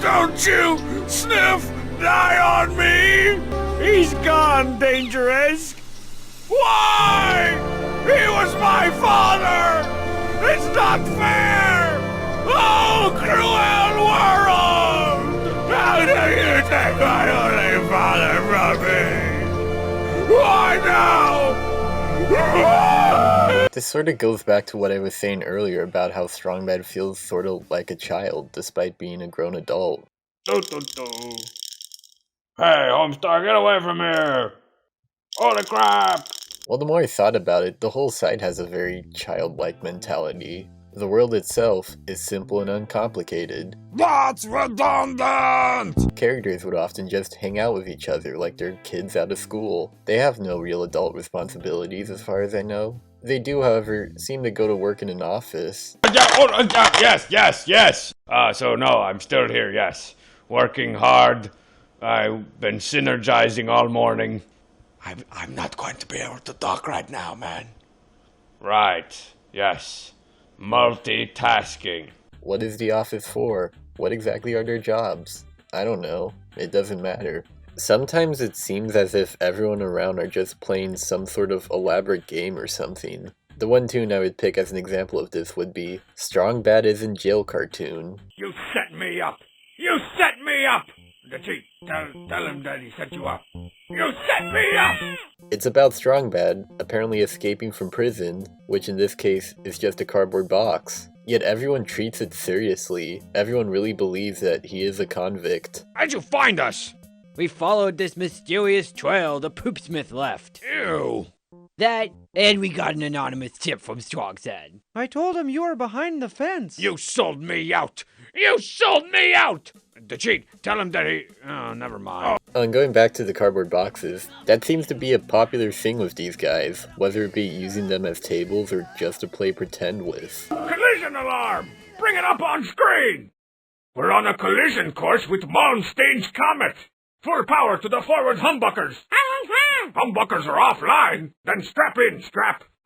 Don't you sniff die on me! He's gone, Dangerous! Why? He was my father! It's not fair! Oh, cruel world! How do you take my only father from me? Why now? This sort of goes back to what I was saying earlier about how Strong Bad feels sort of like a child, despite being a grown adult. Hey, Homestar, get away from here! Holy crap! Well, the more I thought about it, the whole site has a very childlike mentality. The world itself is simple and uncomplicated. That's redundant! Characters would often just hang out with each other like they're kids out of school. They have no real adult responsibilities as far as I know. They do, however, seem to go to work in an office. Yes. So no, I'm still here, yes. Working hard. I've been synergizing all morning. I'm not going to be able to talk right now, man. Right, yes. Multitasking. What is the office for? What exactly are their jobs? I don't know. It doesn't matter. Sometimes it seems as if everyone around are just playing some sort of elaborate game or something. The one tune I would pick as an example of this would be Strong Bad is in Jail cartoon. You set me up! You set me up! The cheat. Tell him that he set you up. You set me up! It's about Strong Bad apparently escaping from prison, which in this case is just a cardboard box. Yet everyone treats it seriously. Everyone really believes that he is a convict. How'd you find us? We followed this mysterious trail the Poopsmith left. Ew. That, and we got an anonymous tip from Strong's head. I told him you were behind the fence. You sold me out! You sold me out! The cheat. Tell him that he... Oh, never mind. And going back to the cardboard boxes, that seems to be a popular thing with these guys, whether it be using them as tables or just to play pretend with. Collision alarm! Bring it up on screen! We're on a collision course with Malmstein's Comet! Full power to the forward humbuckers! Humbuckers are offline! Then strap in,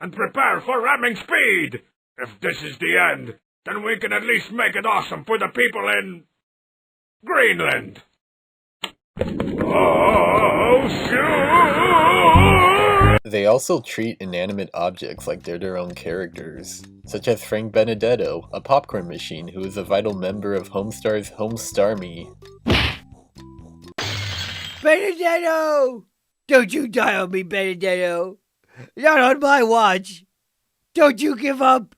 and prepare for ramming speed! If this is the end, then we can at least make it awesome for the people in... Greenland! Oh, shoot! They also treat inanimate objects like they're their own characters, such as Frank Benedetto, a popcorn machine who is a vital member of Homestar's Homestar Me. Benedetto! Don't you die on me, Benedetto! Not on my watch! Don't you give up!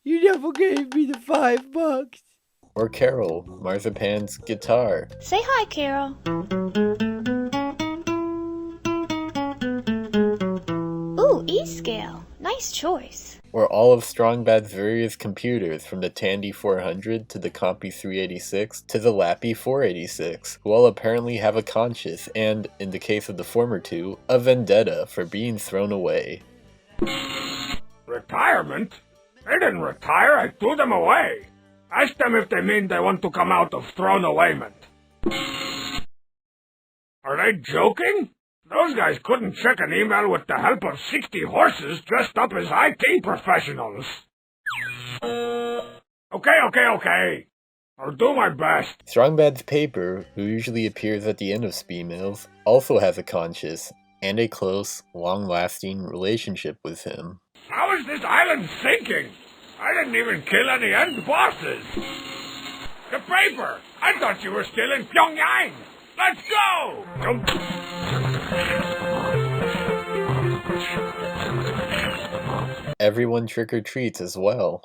You never gave me the $5. Or Carol, Marzipan's guitar. Say hi, Carol. Ooh, E-scale. Nice choice. Or all of Strong Bad's various computers, from the Tandy 400 to the Compy 386 to the Lappy 486, who all apparently have a conscience and, in the case of the former two, a vendetta for being thrown away. Retirement? They didn't retire, I threw them away. Ask them if they mean they want to come out of thrown awayment. Are they joking? Those guys couldn't check an email with the help of 60 horses dressed up as IT professionals. Okay. I'll do my best. Strong Bad's paper, who usually appears at the end of speed mails, also has a conscience and a close, long-lasting relationship with him. How is this island sinking? I didn't even kill any end bosses. The paper! I thought you were still in Pyongyang! Let's go! Everyone trick-or-treats as well.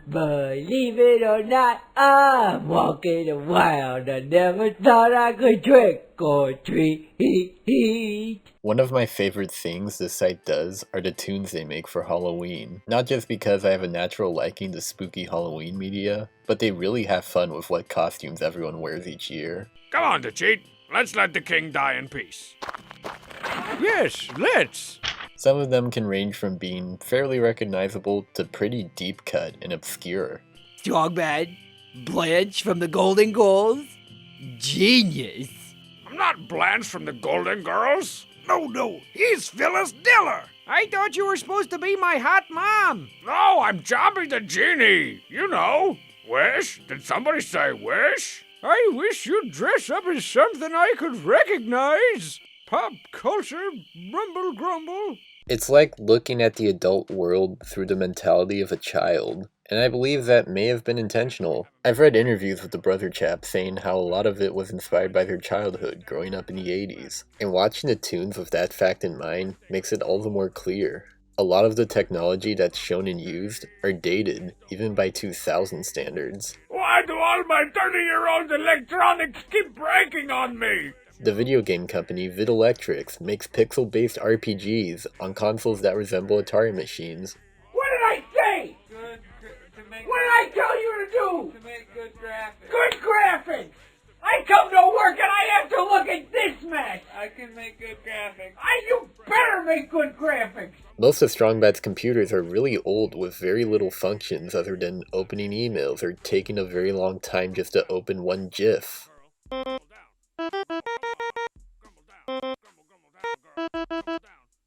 Believe it or not, I'm walking the wild. I never thought I could trick or treat. One of my favorite things this site does are the tunes they make for Halloween. Not just because I have a natural liking to spooky Halloween media, but they really have fun with what costumes everyone wears each year. Come on, the cheat. Let's let the king die in peace. Yes, let's! Some of them can range from being fairly recognizable to pretty deep cut and obscure. Strong Bad, Blanche from the Golden Girls, genius. I'm not Blanche from the Golden Girls. No, he's Phyllis Diller. I thought you were supposed to be my hot mom. No, I'm Jobby the Genie. You know. Wish? Did somebody say wish? I wish you'd dress up as something I could recognize. Pop culture, rumble grumble. It's like looking at the adult world through the mentality of a child, and I believe that may have been intentional. I've read interviews with the brother chap saying how a lot of it was inspired by their childhood growing up in the 80s, and watching the tunes with that fact in mind makes it all the more clear. A lot of the technology that's shown and used are dated, even by 2000 standards. Why do all my 30-year-old electronics keep breaking on me? The video game company Videlectrix makes pixel-based RPGs on consoles that resemble Atari machines. What did I say? Good graphics! I come to work and I have to look at this mess! I can make good graphics. You better make good graphics! Most of Strongbad's computers are really old with very little functions other than opening emails or taking a very long time just to open one GIF.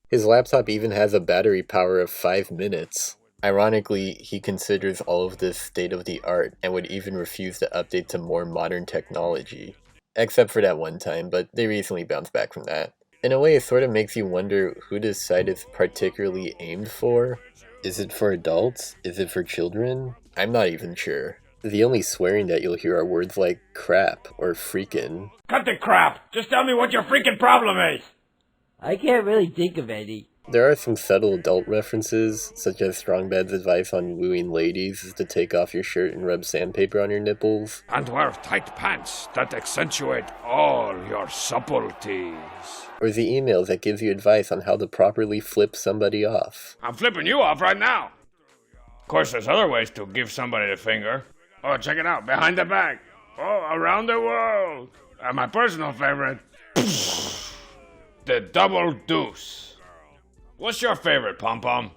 His laptop even has a battery power of 5 minutes. Ironically, he considers all of this state-of-the-art and would even refuse to update to more modern technology. Except for that one time, but they recently bounced back from that. In a way, it sort of makes you wonder who this site is particularly aimed for. Is it for adults? Is it for children? I'm not even sure. The only swearing that you'll hear are words like crap or freakin'. Cut the crap! Just tell me what your freaking problem is! I can't really think of any. There are some subtle adult references, such as Strongbad's advice on wooing ladies is to take off your shirt and rub sandpaper on your nipples. And wear tight pants that accentuate all your subtleties. Or the emails that gives you advice on how to properly flip somebody off. I'm flipping you off right now. Of course, there's other ways to give somebody the finger. Oh, check it out, behind the back. Oh, around the world. And my personal favorite, the double deuce. What's your favorite, Pom Pom?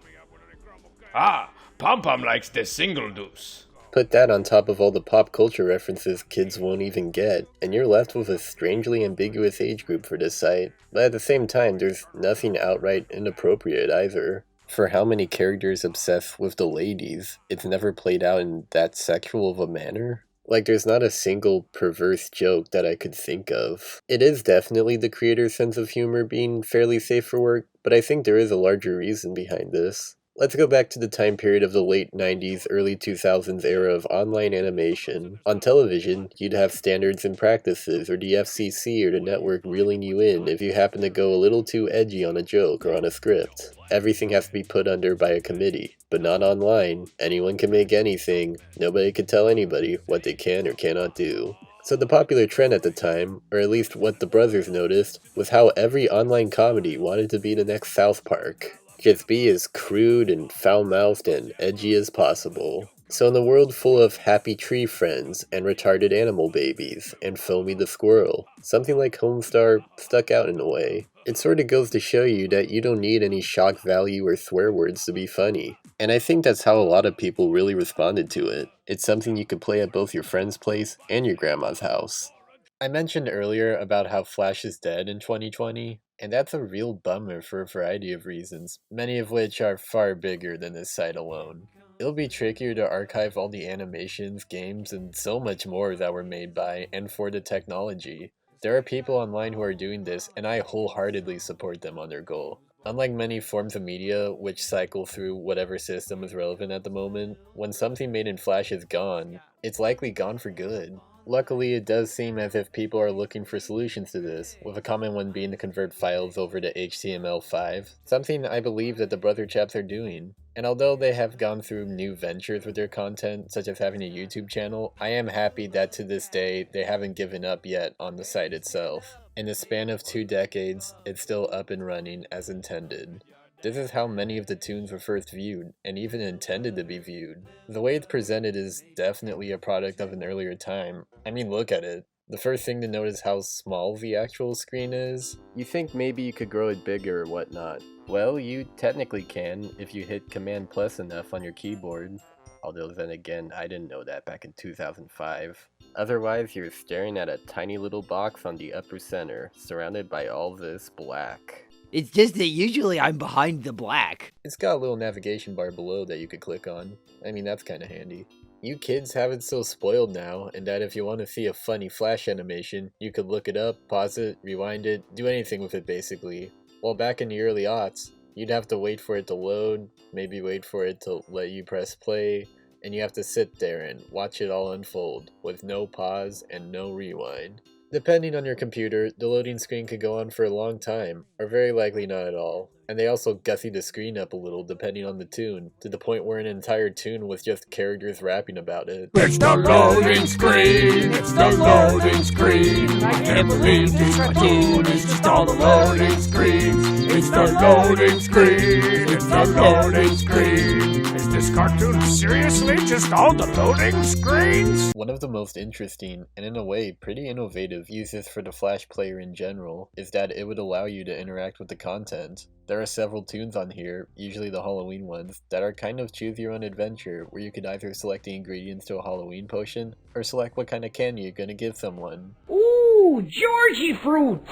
Ah, Pom Pom likes the single deuce. Put that on top of all the pop culture references kids won't even get, and you're left with a strangely ambiguous age group for this site. But at the same time, there's nothing outright inappropriate either. For how many characters obsess with the ladies, it's never played out in that sexual of a manner. Like, there's not a single perverse joke that I could think of. It is definitely the creator's sense of humor being fairly safe for work, but I think there is a larger reason behind this. Let's go back to the time period of the late 90s, early 2000s era of online animation. On television, you'd have standards and practices, or the FCC or the network reeling you in if you happen to go a little too edgy on a joke or on a script. Everything has to be put under by a committee, but not online. Anyone can make anything. Nobody can tell anybody what they can or cannot do. So the popular trend at the time, or at least what the brothers noticed, was how every online comedy wanted to be the next South Park. Just be as crude and foul-mouthed and edgy as possible. So in a world full of happy tree friends and retarded animal babies and Foamy the squirrel, something like Homestar stuck out in a way. It sort of goes to show you that you don't need any shock value or swear words to be funny. And I think that's how a lot of people really responded to it. It's something you could play at both your friend's place and your grandma's house. I mentioned earlier about how Flash is dead in 2020, and that's a real bummer for a variety of reasons, many of which are far bigger than this site alone. It'll be trickier to archive all the animations, games, and so much more that were made by and for the technology. There are people online who are doing this, and I wholeheartedly support them on their goal. Unlike many forms of media, which cycle through whatever system is relevant at the moment, when something made in Flash is gone, it's likely gone for good. Luckily, it does seem as if people are looking for solutions to this, with a common one being to convert files over to HTML5, something I believe that the brother chaps are doing. And although they have gone through new ventures with their content, such as having a YouTube channel, I am happy that to this day, they haven't given up yet on the site itself. In the span of 2 decades, it's still up and running as intended. This is how many of the tunes were first viewed, and even intended to be viewed. The way it's presented is definitely a product of an earlier time. I mean, look at it. The first thing to note is how small the actual screen is. You think maybe you could grow it bigger or whatnot. Well, you technically can if you hit Command plus enough on your keyboard. Although then again, I didn't know that back in 2005. Otherwise, you're staring at a tiny little box on the upper center, surrounded by all this black. It's just that usually I'm behind the black. It's got a little navigation bar below that you could click on. I mean, that's kinda handy. You kids have it so spoiled now, and that if you want to see a funny Flash animation, you could look it up, pause it, rewind it, do anything with it basically. While back in the early aughts, you'd have to wait for it to load, maybe wait for it to let you press play, and you have to sit there and watch it all unfold, with no pause and no rewind. Depending on your computer, the loading screen could go on for a long time, or very likely not at all. And they also gussy the screen up a little depending on the tune, to the point where an entire tune was just characters rapping about it. It's the loading screen! It's the loading screen! I can't believe this cartoon is just all the loading screens! It's the loading screen! It's the loading screen! It's the this cartoon seriously? Just all the loading screens? One of the most interesting, and in a way pretty innovative, uses for the Flash player in general is that it would allow you to interact with the content. There are several tunes on here, usually the Halloween ones, that are kind of choose your own adventure, where you could either select the ingredients to a Halloween potion, or select what kind of candy you're gonna give someone. Ooh, Georgie fruits!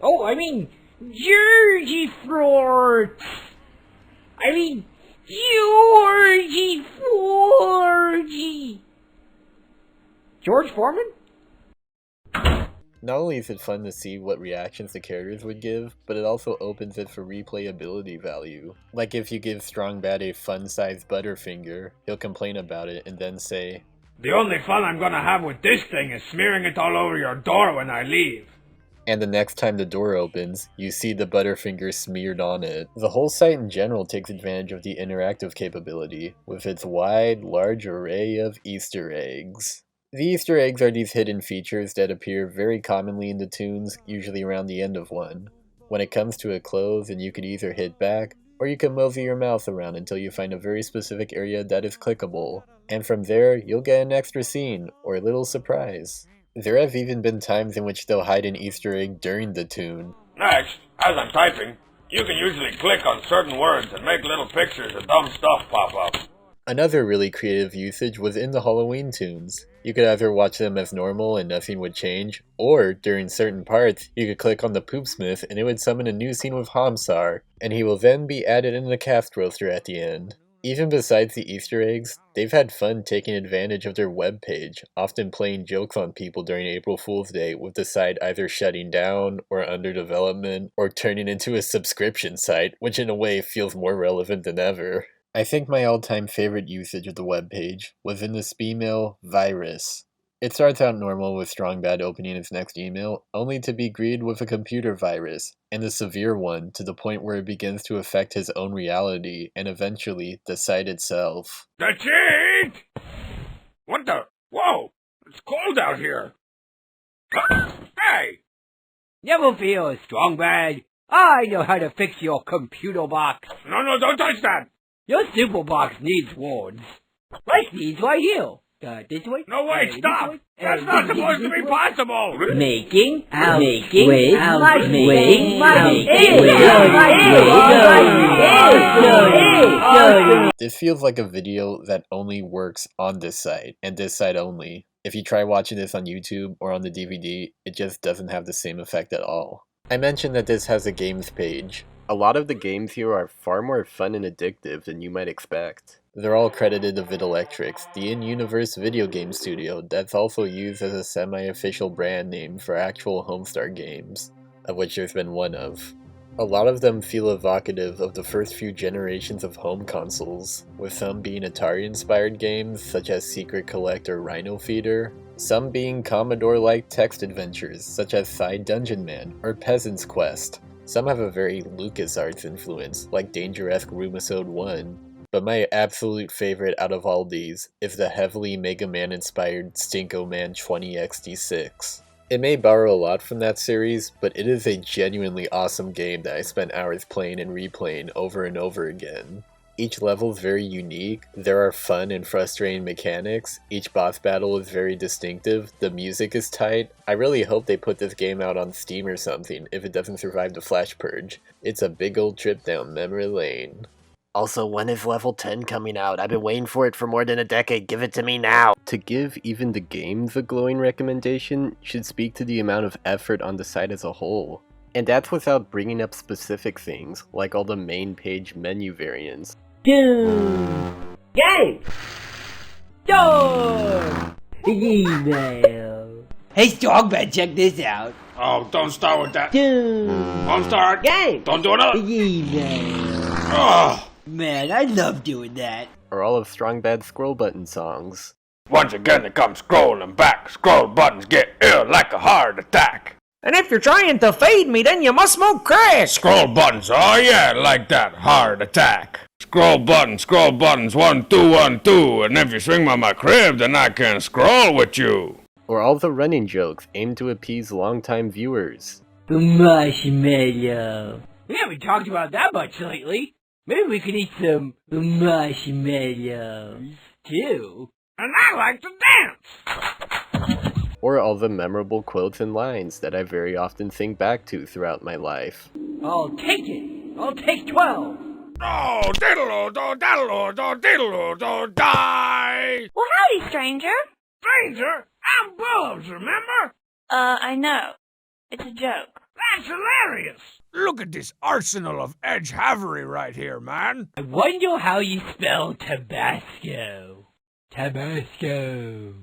Oh, I mean, Georgie fruits! I mean, Georgie Forgy! George Foreman? Not only is it fun to see what reactions the characters would give, but it also opens it for replayability value. Like if you give Strong Bad a fun-sized Butterfinger, he'll complain about it and then say, The only fun I'm gonna have with this thing is smearing it all over your door when I leave. And the next time the door opens, you see the Butterfinger smeared on it. The whole site in general takes advantage of the interactive capability, with its wide, large array of Easter eggs. The Easter eggs are these hidden features that appear very commonly in the tunes, usually around the end of one. When it comes to a close, and you could either hit back, or you can mosey your mouse around until you find a very specific area that is clickable. And from there, you'll get an extra scene, or a little surprise. There have even been times in which they'll hide an Easter egg during the tune. Next, as I'm typing, you can usually click on certain words and make little pictures of dumb stuff pop up. Another really creative usage was in the Halloween tunes. You could either watch them as normal and nothing would change, or during certain parts, you could click on the Poopsmith and it would summon a new scene with Homsar, and he will then be added in the cast roaster at the end. Even besides the Easter eggs, they've had fun taking advantage of their webpage, often playing jokes on people during April Fool's Day, with the site either shutting down, or under development, or turning into a subscription site, which in a way feels more relevant than ever. I think my all-time favorite usage of the webpage was in the Speemail virus. It starts out normal with Strong Bad opening its next email, only to be greeted with a computer virus, and a severe one to the point where it begins to affect his own reality, and eventually the site itself. The cheat! What the? Whoa! It's cold out here! Hey! Never fear, Strong Bad. I know how to fix your computer box. No, don't touch that! Your simple box needs wards. Like these right here. This way? No, wait, stop! That's not supposed to be possible! Making, This feels like a video that only works on this site, and this site only. If you try watching this on YouTube or on the DVD, it just doesn't have the same effect at all. I mentioned that this has a games page. A lot of the games here are far more fun and addictive than you might expect. They're all credited to Vidalectrix, the in-universe video game studio that's also used as a semi-official brand name for actual Homestar games, of which there's been one of. A lot of them feel evocative of the first few generations of home consoles, with some being Atari-inspired games such as Secret Collect or Rhino Feeder, some being Commodore-like text adventures such as Side Dungeon Man or Peasant's Quest. Some have a very LucasArts influence, like Danger-esque Roomisode 1, but my absolute favorite out of all these is the heavily Mega Man-inspired Stinko Man 20XD6. It may borrow a lot from that series, but it is a genuinely awesome game that I spent hours playing and replaying over and over again. Each level is very unique, there are fun and frustrating mechanics, each boss battle is very distinctive, the music is tight. I really hope they put this game out on Steam or something if it doesn't survive the Flash Purge. It's a big old trip down memory lane. Also, when is level 10 coming out? I've been waiting for it for more than a decade. Give it to me now! To give even the games a glowing recommendation should speak to the amount of effort on the site as a whole. And that's without bringing up specific things, like all the main page menu variants. Game! Door! Email! Hey, Strongbad, check this out. Oh, don't start with that. Homestar! Game! Don't do it! Email! Ugh! Man, I love doing that. Or all of Strong Bad's scroll button songs. Once again it comes scrolling back. Scroll buttons get ill like a heart attack. And if you're trying to fade me, then you must smoke crack. Scroll buttons, oh yeah, like that, heart attack. Scroll buttons, 1, 2, 1, 2. And if you swing by my crib, then I can scroll with you. Or all the running jokes aimed to appease longtime viewers. The marshmallow. We haven't talked about that much lately. Maybe we could eat some marshmallows, too. And I like to dance! Or all the memorable quotes and lines that I very often think back to throughout my life. I'll take it. I'll take 12. Oh, diddle-o-do, die! Well, howdy, stranger. Stranger, I'm Bubs, remember? I know. It's a joke. That's hilarious! Look at this arsenal of edge-havery right here, man. I wonder how you spell Tabasco. Tabasco.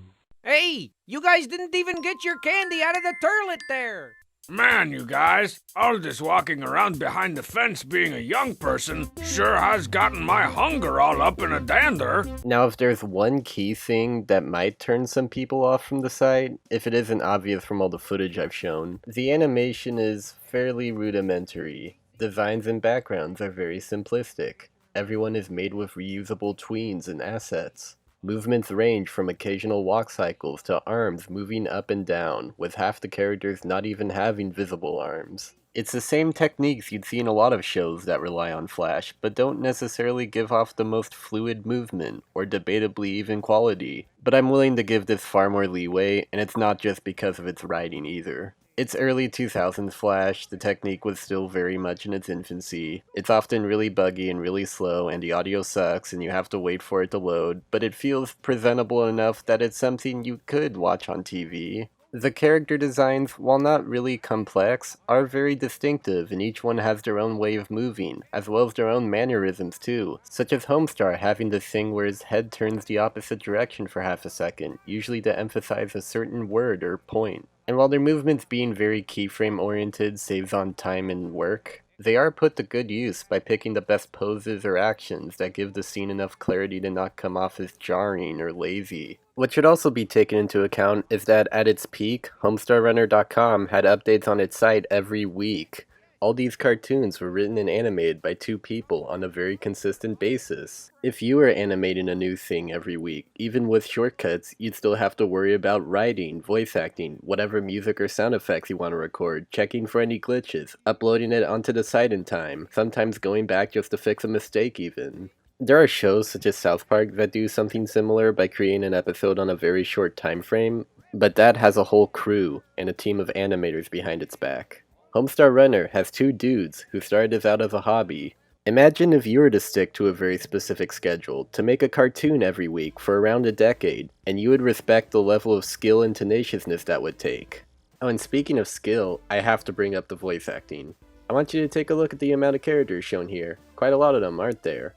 Hey, you guys didn't even get your candy out of the toilet there. Man, you guys, all this walking around behind the fence being a young person sure has gotten my hunger all up in a dander. Now, if there's one key thing that might turn some people off from the site, if it isn't obvious from all the footage I've shown, the animation is fairly rudimentary. Designs and backgrounds are very simplistic. Everyone is made with reusable tweens and assets. Movements range from occasional walk cycles to arms moving up and down, with half the characters not even having visible arms. It's the same techniques you'd see in a lot of shows that rely on Flash, but don't necessarily give off the most fluid movement, or debatably even quality. But I'm willing to give this far more leeway, and it's not just because of its writing either. It's early 2000s Flash, the technique was still very much in its infancy. It's often really buggy and really slow, and the audio sucks and you have to wait for it to load, but it feels presentable enough that it's something you could watch on TV. The character designs, while not really complex, are very distinctive, and each one has their own way of moving, as well as their own mannerisms too, such as Homestar having this thing where his head turns the opposite direction for half a second, usually to emphasize a certain word or point. And while their movements being very keyframe oriented saves on time and work, they are put to good use by picking the best poses or actions that give the scene enough clarity to not come off as jarring or lazy. What should also be taken into account is that at its peak, HomestarRunner.com had updates on its site every week. All these cartoons were written and animated by 2 people on a very consistent basis. If you were animating a new thing every week, even with shortcuts, you'd still have to worry about writing, voice acting, whatever music or sound effects you want to record, checking for any glitches, uploading it onto the site in time, sometimes going back just to fix a mistake even. There are shows such as South Park that do something similar by creating an episode on a very short time frame, but that has a whole crew and a team of animators behind its back. Homestar Runner has 2 dudes who started this out as a hobby. Imagine if you were to stick to a very specific schedule to make a cartoon every week for around a decade, and you would respect the level of skill and tenaciousness that would take. Oh, and speaking of skill, I have to bring up the voice acting. I want you to take a look at the amount of characters shown here. Quite a lot of them, aren't there?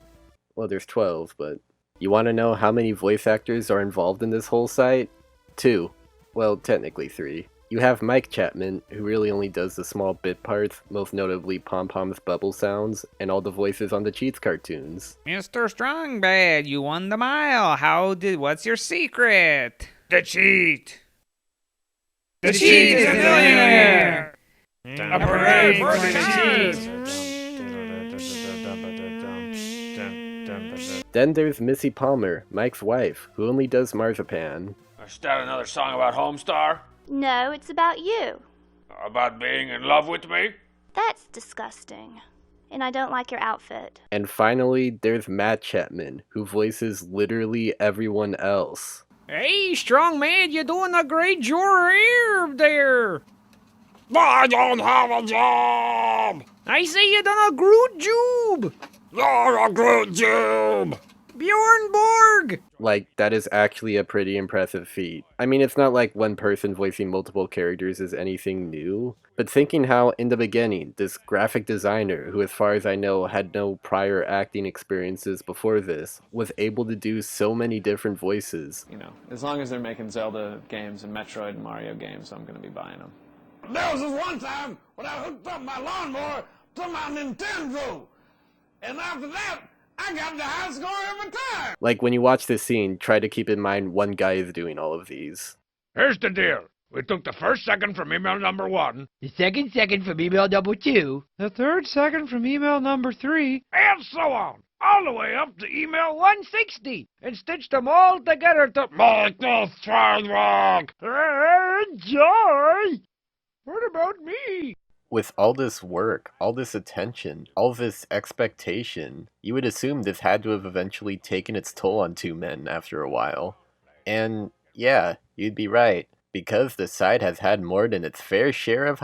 Well, there's 12, but... You want to know how many voice actors are involved in this whole site? 2. Well, technically 3. You have Mike Chapman, who really only does the small bit parts, most notably Pom Pom's bubble sounds, and all the voices on the Cheats cartoons. Mr. Strongbad, you won the mile. What's your secret? The cheat! The cheat is a millionaire! A parade for the cheat! Then there's Missy Palmer, Mike's wife, who only does Marzipan. Is that another song about Homestar? No, it's about you. About being in love with me? That's disgusting. And I don't like your outfit. And finally, there's Matt Chapman, who voices literally everyone else. Hey, strong man, you're doing a great job there. I don't have a job! I say you done a good job. You're a good job! Bjorn Borg! Like, that is actually a pretty impressive feat. I mean, it's not like one person voicing multiple characters is anything new, but thinking how, in the beginning, this graphic designer, who as far as I know had no prior acting experiences before this, was able to do so many different voices. You know, as long as they're making Zelda games and Metroid and Mario games, I'm going to be buying them. There was this one time when I hooked up my lawnmower to my Nintendo, and after that, I got the high score every time! Like, when you watch this scene, try to keep in mind one guy is doing all of these. Here's the deal. We took the first second from email number 1. The second from email number 2. The third second from email number 3. And so on. All the way up to email 160. And stitched them all together to make this train wreck. Enjoy! What about me? With all this work, all this attention, all this expectation, you would assume this had to have eventually taken its toll on two men after a while. And yeah, you'd be right, because the site has had more than its fair share of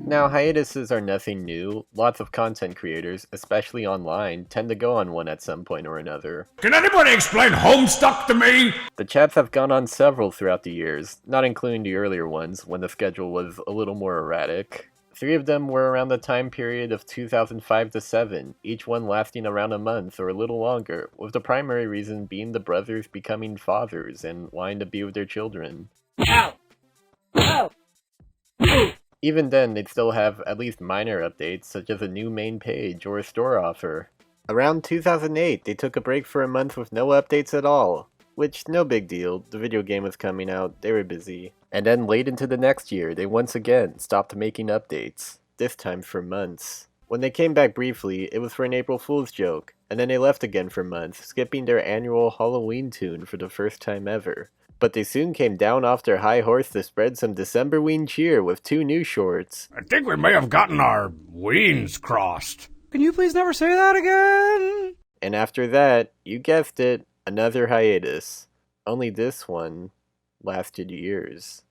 Now, hiatuses are nothing new. Lots of content creators, especially online, tend to go on one at some point or another. Can anybody explain Homestuck to me? The chaps have gone on several throughout the years, not including the earlier ones when the schedule was a little more erratic. 3 of them were around the time period of 2005 to 7, each one lasting around a month or a little longer, with the primary reason being the brothers becoming fathers and wanting to be with their children. Ow! Ow! Even then, they'd still have at least minor updates, such as a new main page or a store offer. Around 2008, they took a break for a month with no updates at all. Which, no big deal, the video game was coming out, they were busy. And then late into the next year, they once again stopped making updates, this time for months. When they came back briefly, it was for an April Fool's joke, and then they left again for months, skipping their annual Halloween tune for the first time ever. But they soon came down off their high horse to spread some Decemberween cheer with 2 new shorts. I think we may have gotten our weens crossed. Can you please never say that again? And after that, you guessed it, another hiatus. Only this one lasted years.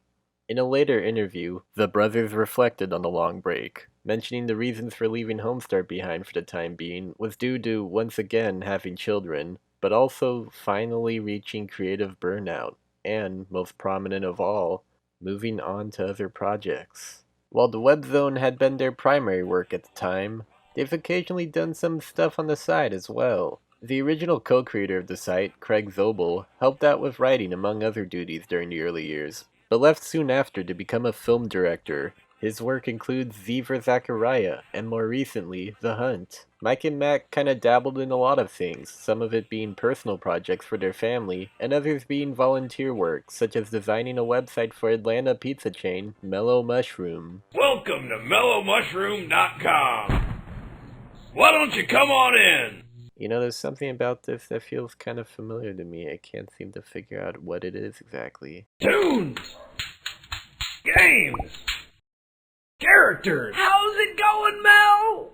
In a later interview, the brothers reflected on the long break, mentioning the reasons for leaving Homestar behind for the time being was due to once again having children, but also finally reaching creative burnout. And, most prominent of all, moving on to other projects. While the web zone had been their primary work at the time, they've occasionally done some stuff on the side as well. The original co-creator of the site, Craig Zobel, helped out with writing among other duties during the early years, but left soon after to become a film director. His work includes Z for Zachariah, and more recently, The Hunt. Mike and Mac kinda dabbled in a lot of things, some of it being personal projects for their family, and others being volunteer work, such as designing a website for Atlanta pizza chain, Mellow Mushroom. Welcome to mellowmushroom.com. Why don't you come on in? You know, there's something about this that feels kind of familiar to me. I can't seem to figure out what it is exactly. Tunes! Games! Characters! How's it going, Mel?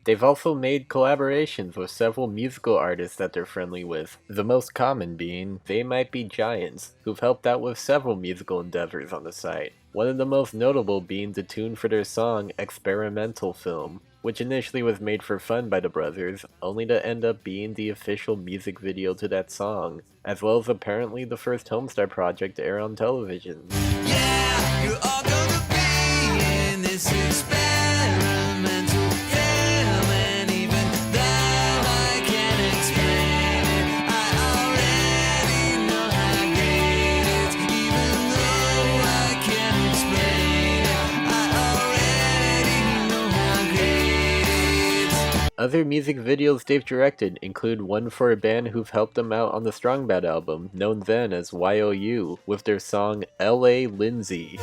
They've also made collaborations with several musical artists that they're friendly with, the most common being They Might Be Giants, who've helped out with several musical endeavors on the site. One of the most notable being the tune for their song Experimental Film, which initially was made for fun by the brothers, only to end up being the official music video to that song, as well as apparently the first Homestar project to air on television. Yeah, you're all gonna be in this experimental film, and even though I can't explain it, I already know how great it is. Even though I can't explain it, I already know how great it is. Other music videos they've directed include one for a band who've helped them out on the Strong Bad album, known then as YOU, with their song L.A. Lindsay.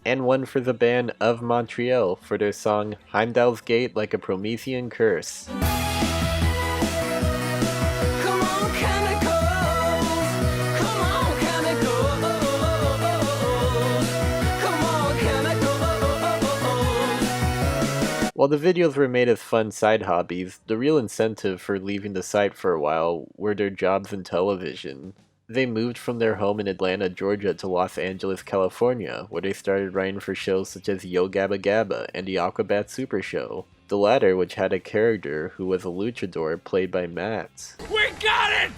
And one for the band Of Montreal for their song Heimdall's Gate Like a Promethean Curse. While the videos were made as fun side hobbies, the real incentive for leaving the site for a while were their jobs in television. They moved from their home in Atlanta, Georgia to Los Angeles, California, where they started writing for shows such as Yo Gabba Gabba and the Aquabat Super Show. The latter, which had a character who was a luchador played by Matt. We got it!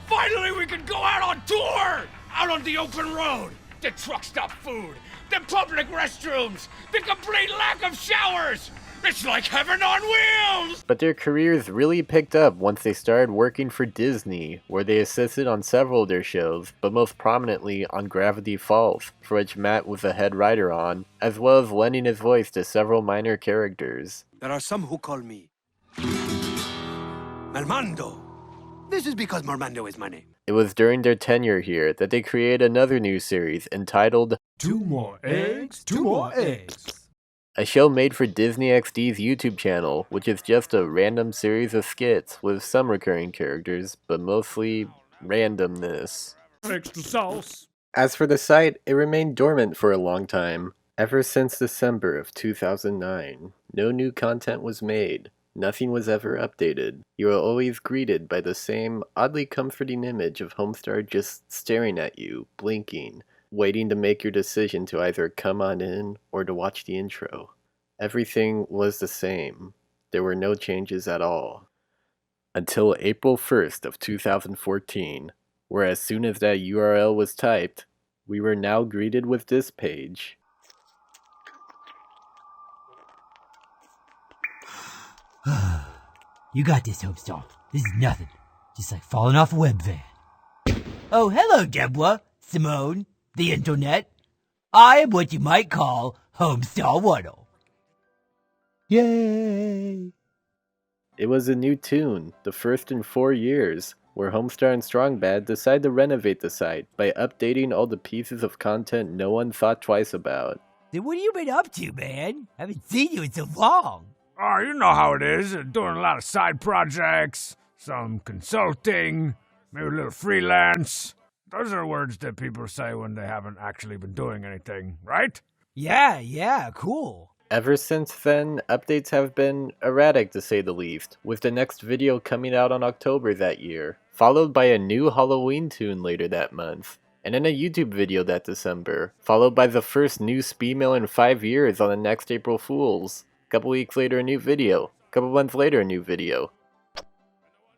Finally we can go out on tour! Out on the open road! The truck stop food! The public restrooms! The complete lack of showers! It's like heaven on wheels! But their careers really picked up once they started working for Disney, where they assisted on several of their shows, but most prominently on Gravity Falls, for which Matt was a head writer on, as well as lending his voice to several minor characters. There are some who call me Mermando. This is because Mermando is my name. It was during their tenure here that they created another new series entitled 2 more eggs, 2 more eggs. A show made for Disney XD's YouTube channel, which is just a random series of skits with some recurring characters, but mostly randomness. Extra sauce. As for the site, it remained dormant for a long time. Ever since December of 2009, no new content was made. Nothing was ever updated. You are always greeted by the same oddly comforting image of Homestar just staring at you, blinking, waiting to make your decision to either come on in or to watch the intro. Everything was the same. There were no changes at all. Until April 1st of 2014, where as soon as that URL was typed, we were now greeted with this page. You got this, Homestar. This is nothing. Just like falling off a web van. Oh, hello, Deborah, Simone, the internet. I am what you might call Homestar Runner. Yay! It was a new tune, the first in 4 years, where Homestar and Strongbad decided to renovate the site by updating all the pieces of content no one thought twice about. Then what have you been up to, man? Haven't seen you in so long. Oh, you know how it is. Doing a lot of side projects, some consulting, maybe a little freelance. Those are words that people say when they haven't actually been doing anything, right? Yeah, cool. Ever since then, updates have been erratic to say the least, with the next video coming out on October that year, followed by a new Halloween tune later that month, and then a YouTube video that December, followed by the first new Speedmail in 5 years on the next April Fools. Couple weeks later, a new video. Couple months later, a new video.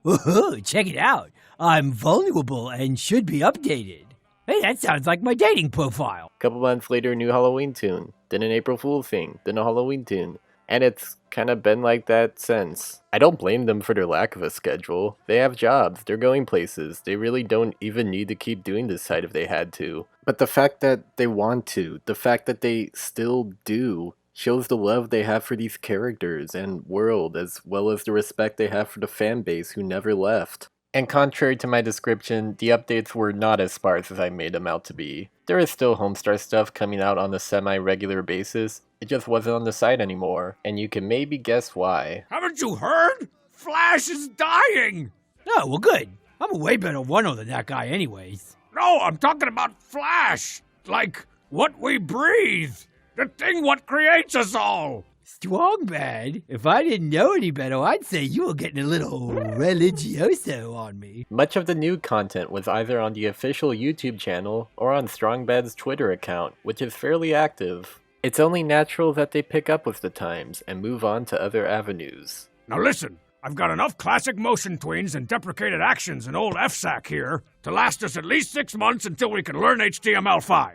Woohoo, check it out. I'm vulnerable and should be updated. Hey, that sounds like my dating profile. Couple months later, a new Halloween tune. Then an April Fool thing. Then a Halloween tune. And it's kind of been like that since. I don't blame them for their lack of a schedule. They have jobs. They're going places. They really don't even need to keep doing this site if they had to. But the fact that they want to, the fact that they still do, shows the love they have for these characters and world, as well as the respect they have for the fan base who never left. And contrary to my description, the updates were not as sparse as I made them out to be. There is still Homestar stuff coming out on a semi-regular basis, it just wasn't on the site anymore, and you can maybe guess why. Haven't you heard? Flash is dying! Oh, well good. I'm a way better runner than that guy anyways. No, I'm talking about Flash! Like, what we breathe! The thing what creates us all! Strongbad? If I didn't know any better, I'd say you were getting a little religioso on me. Much of the new content was either on the official YouTube channel or on Strongbad's Twitter account, which is fairly active. It's only natural that they pick up with the times and move on to other avenues. Now listen, I've got enough classic motion tweens and deprecated actions in old FSAC here to last us at least 6 months until we can learn HTML5.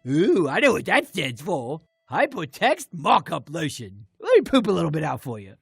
Ooh, I know what that stands for. Hypertext Markup Lotion. Let me poop a little bit out for you.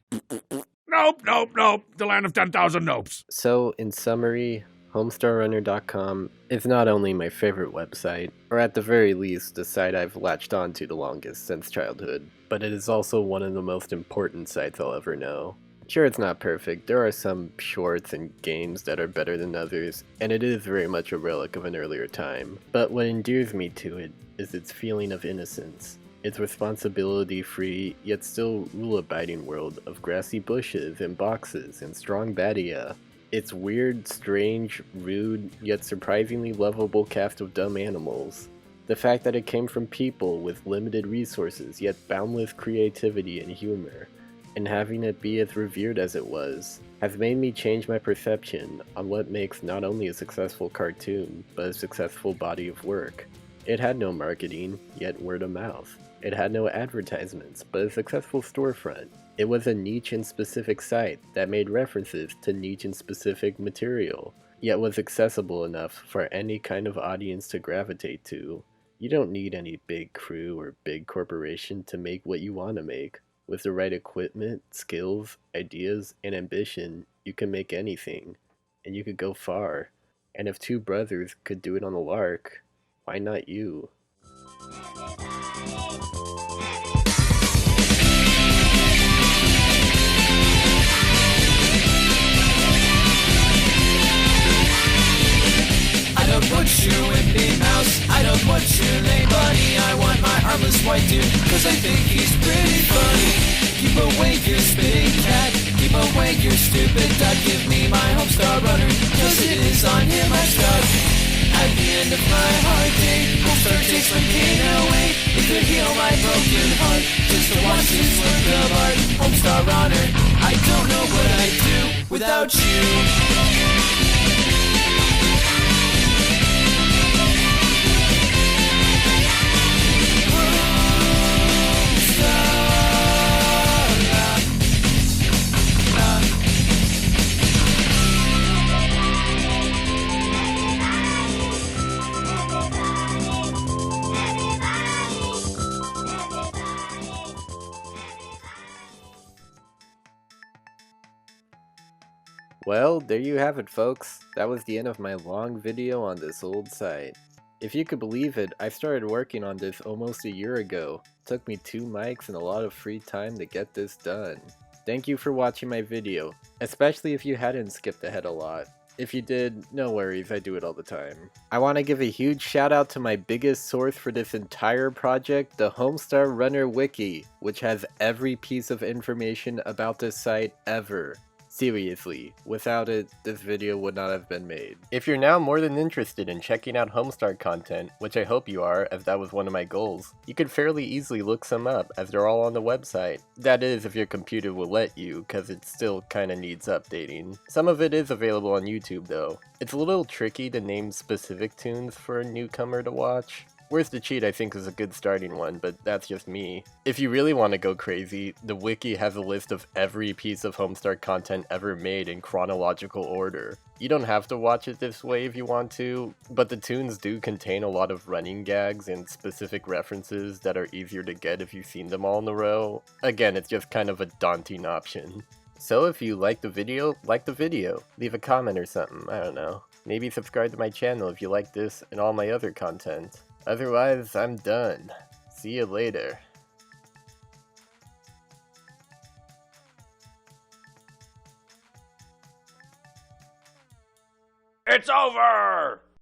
Nope. The land of 10,000 nopes. So, in summary, HomestarRunner.com is not only my favorite website, or at the very least the site I've latched onto the longest since childhood, but it is also one of the most important sites I'll ever know. Sure, it's not perfect, there are some shorts and games that are better than others, and it is very much a relic of an earlier time. But what endears me to it is its feeling of innocence. Its responsibility-free, yet still rule-abiding world of grassy bushes and boxes and strong badia. Its weird, strange, rude, yet surprisingly lovable cast of dumb animals. The fact that it came from people with limited resources yet boundless creativity and humor, and having it be as revered as it was, has made me change my perception on what makes not only a successful cartoon, but a successful body of work. It had no marketing, yet word of mouth. It had no advertisements, but a successful storefront. It was a niche and specific site that made references to niche and specific material, yet was accessible enough for any kind of audience to gravitate to. You don't need any big crew or big corporation to make what you want to make. With the right equipment, skills, ideas, and ambition, you can make anything, and you could go far. And if two brothers could do it on the lark, why not you? want your lame bunny, I want my armless white dude, cause I think he's pretty funny. Keep away your spitting cat, keep away your stupid duck, give me my Homestar Runner, cause it is on him I'm stuck. At the end of my hard day, Homestar takes my pain away. It could heal my broken heart, just to watch this work of art. Homestar Runner, I don't know what I'd do without you. Well, there you have it, folks. That was the end of my long video on this old site. If you could believe it, I started working on this almost a year ago. Took me 2 mics and a lot of free time to get this done. Thank you for watching my video, especially if you hadn't skipped ahead a lot. If you did, no worries, I do it all the time. I want to give a huge shout out to my biggest source for this entire project, the Homestar Runner wiki, which has every piece of information about this site ever. Seriously, without it, this video would not have been made. If you're now more than interested in checking out Homestar content, which I hope you are, as that was one of my goals, you could fairly easily look some up, as they're all on the website. That is, if your computer will let you, cause it still kinda needs updating. Some of it is available on YouTube though. It's a little tricky to name specific tunes for a newcomer to watch. Where's the Cheat I think is a good starting one, but that's just me. If you really want to go crazy, the wiki has a list of every piece of Homestar content ever made in chronological order. You don't have to watch it this way if you want to, but the tunes do contain a lot of running gags and specific references that are easier to get if you've seen them all in a row. Again, it's just kind of a daunting option. So if you like the video, leave a comment or something, I don't know. Maybe subscribe to my channel if you like this and all my other content. Otherwise, I'm done. See you later. It's over!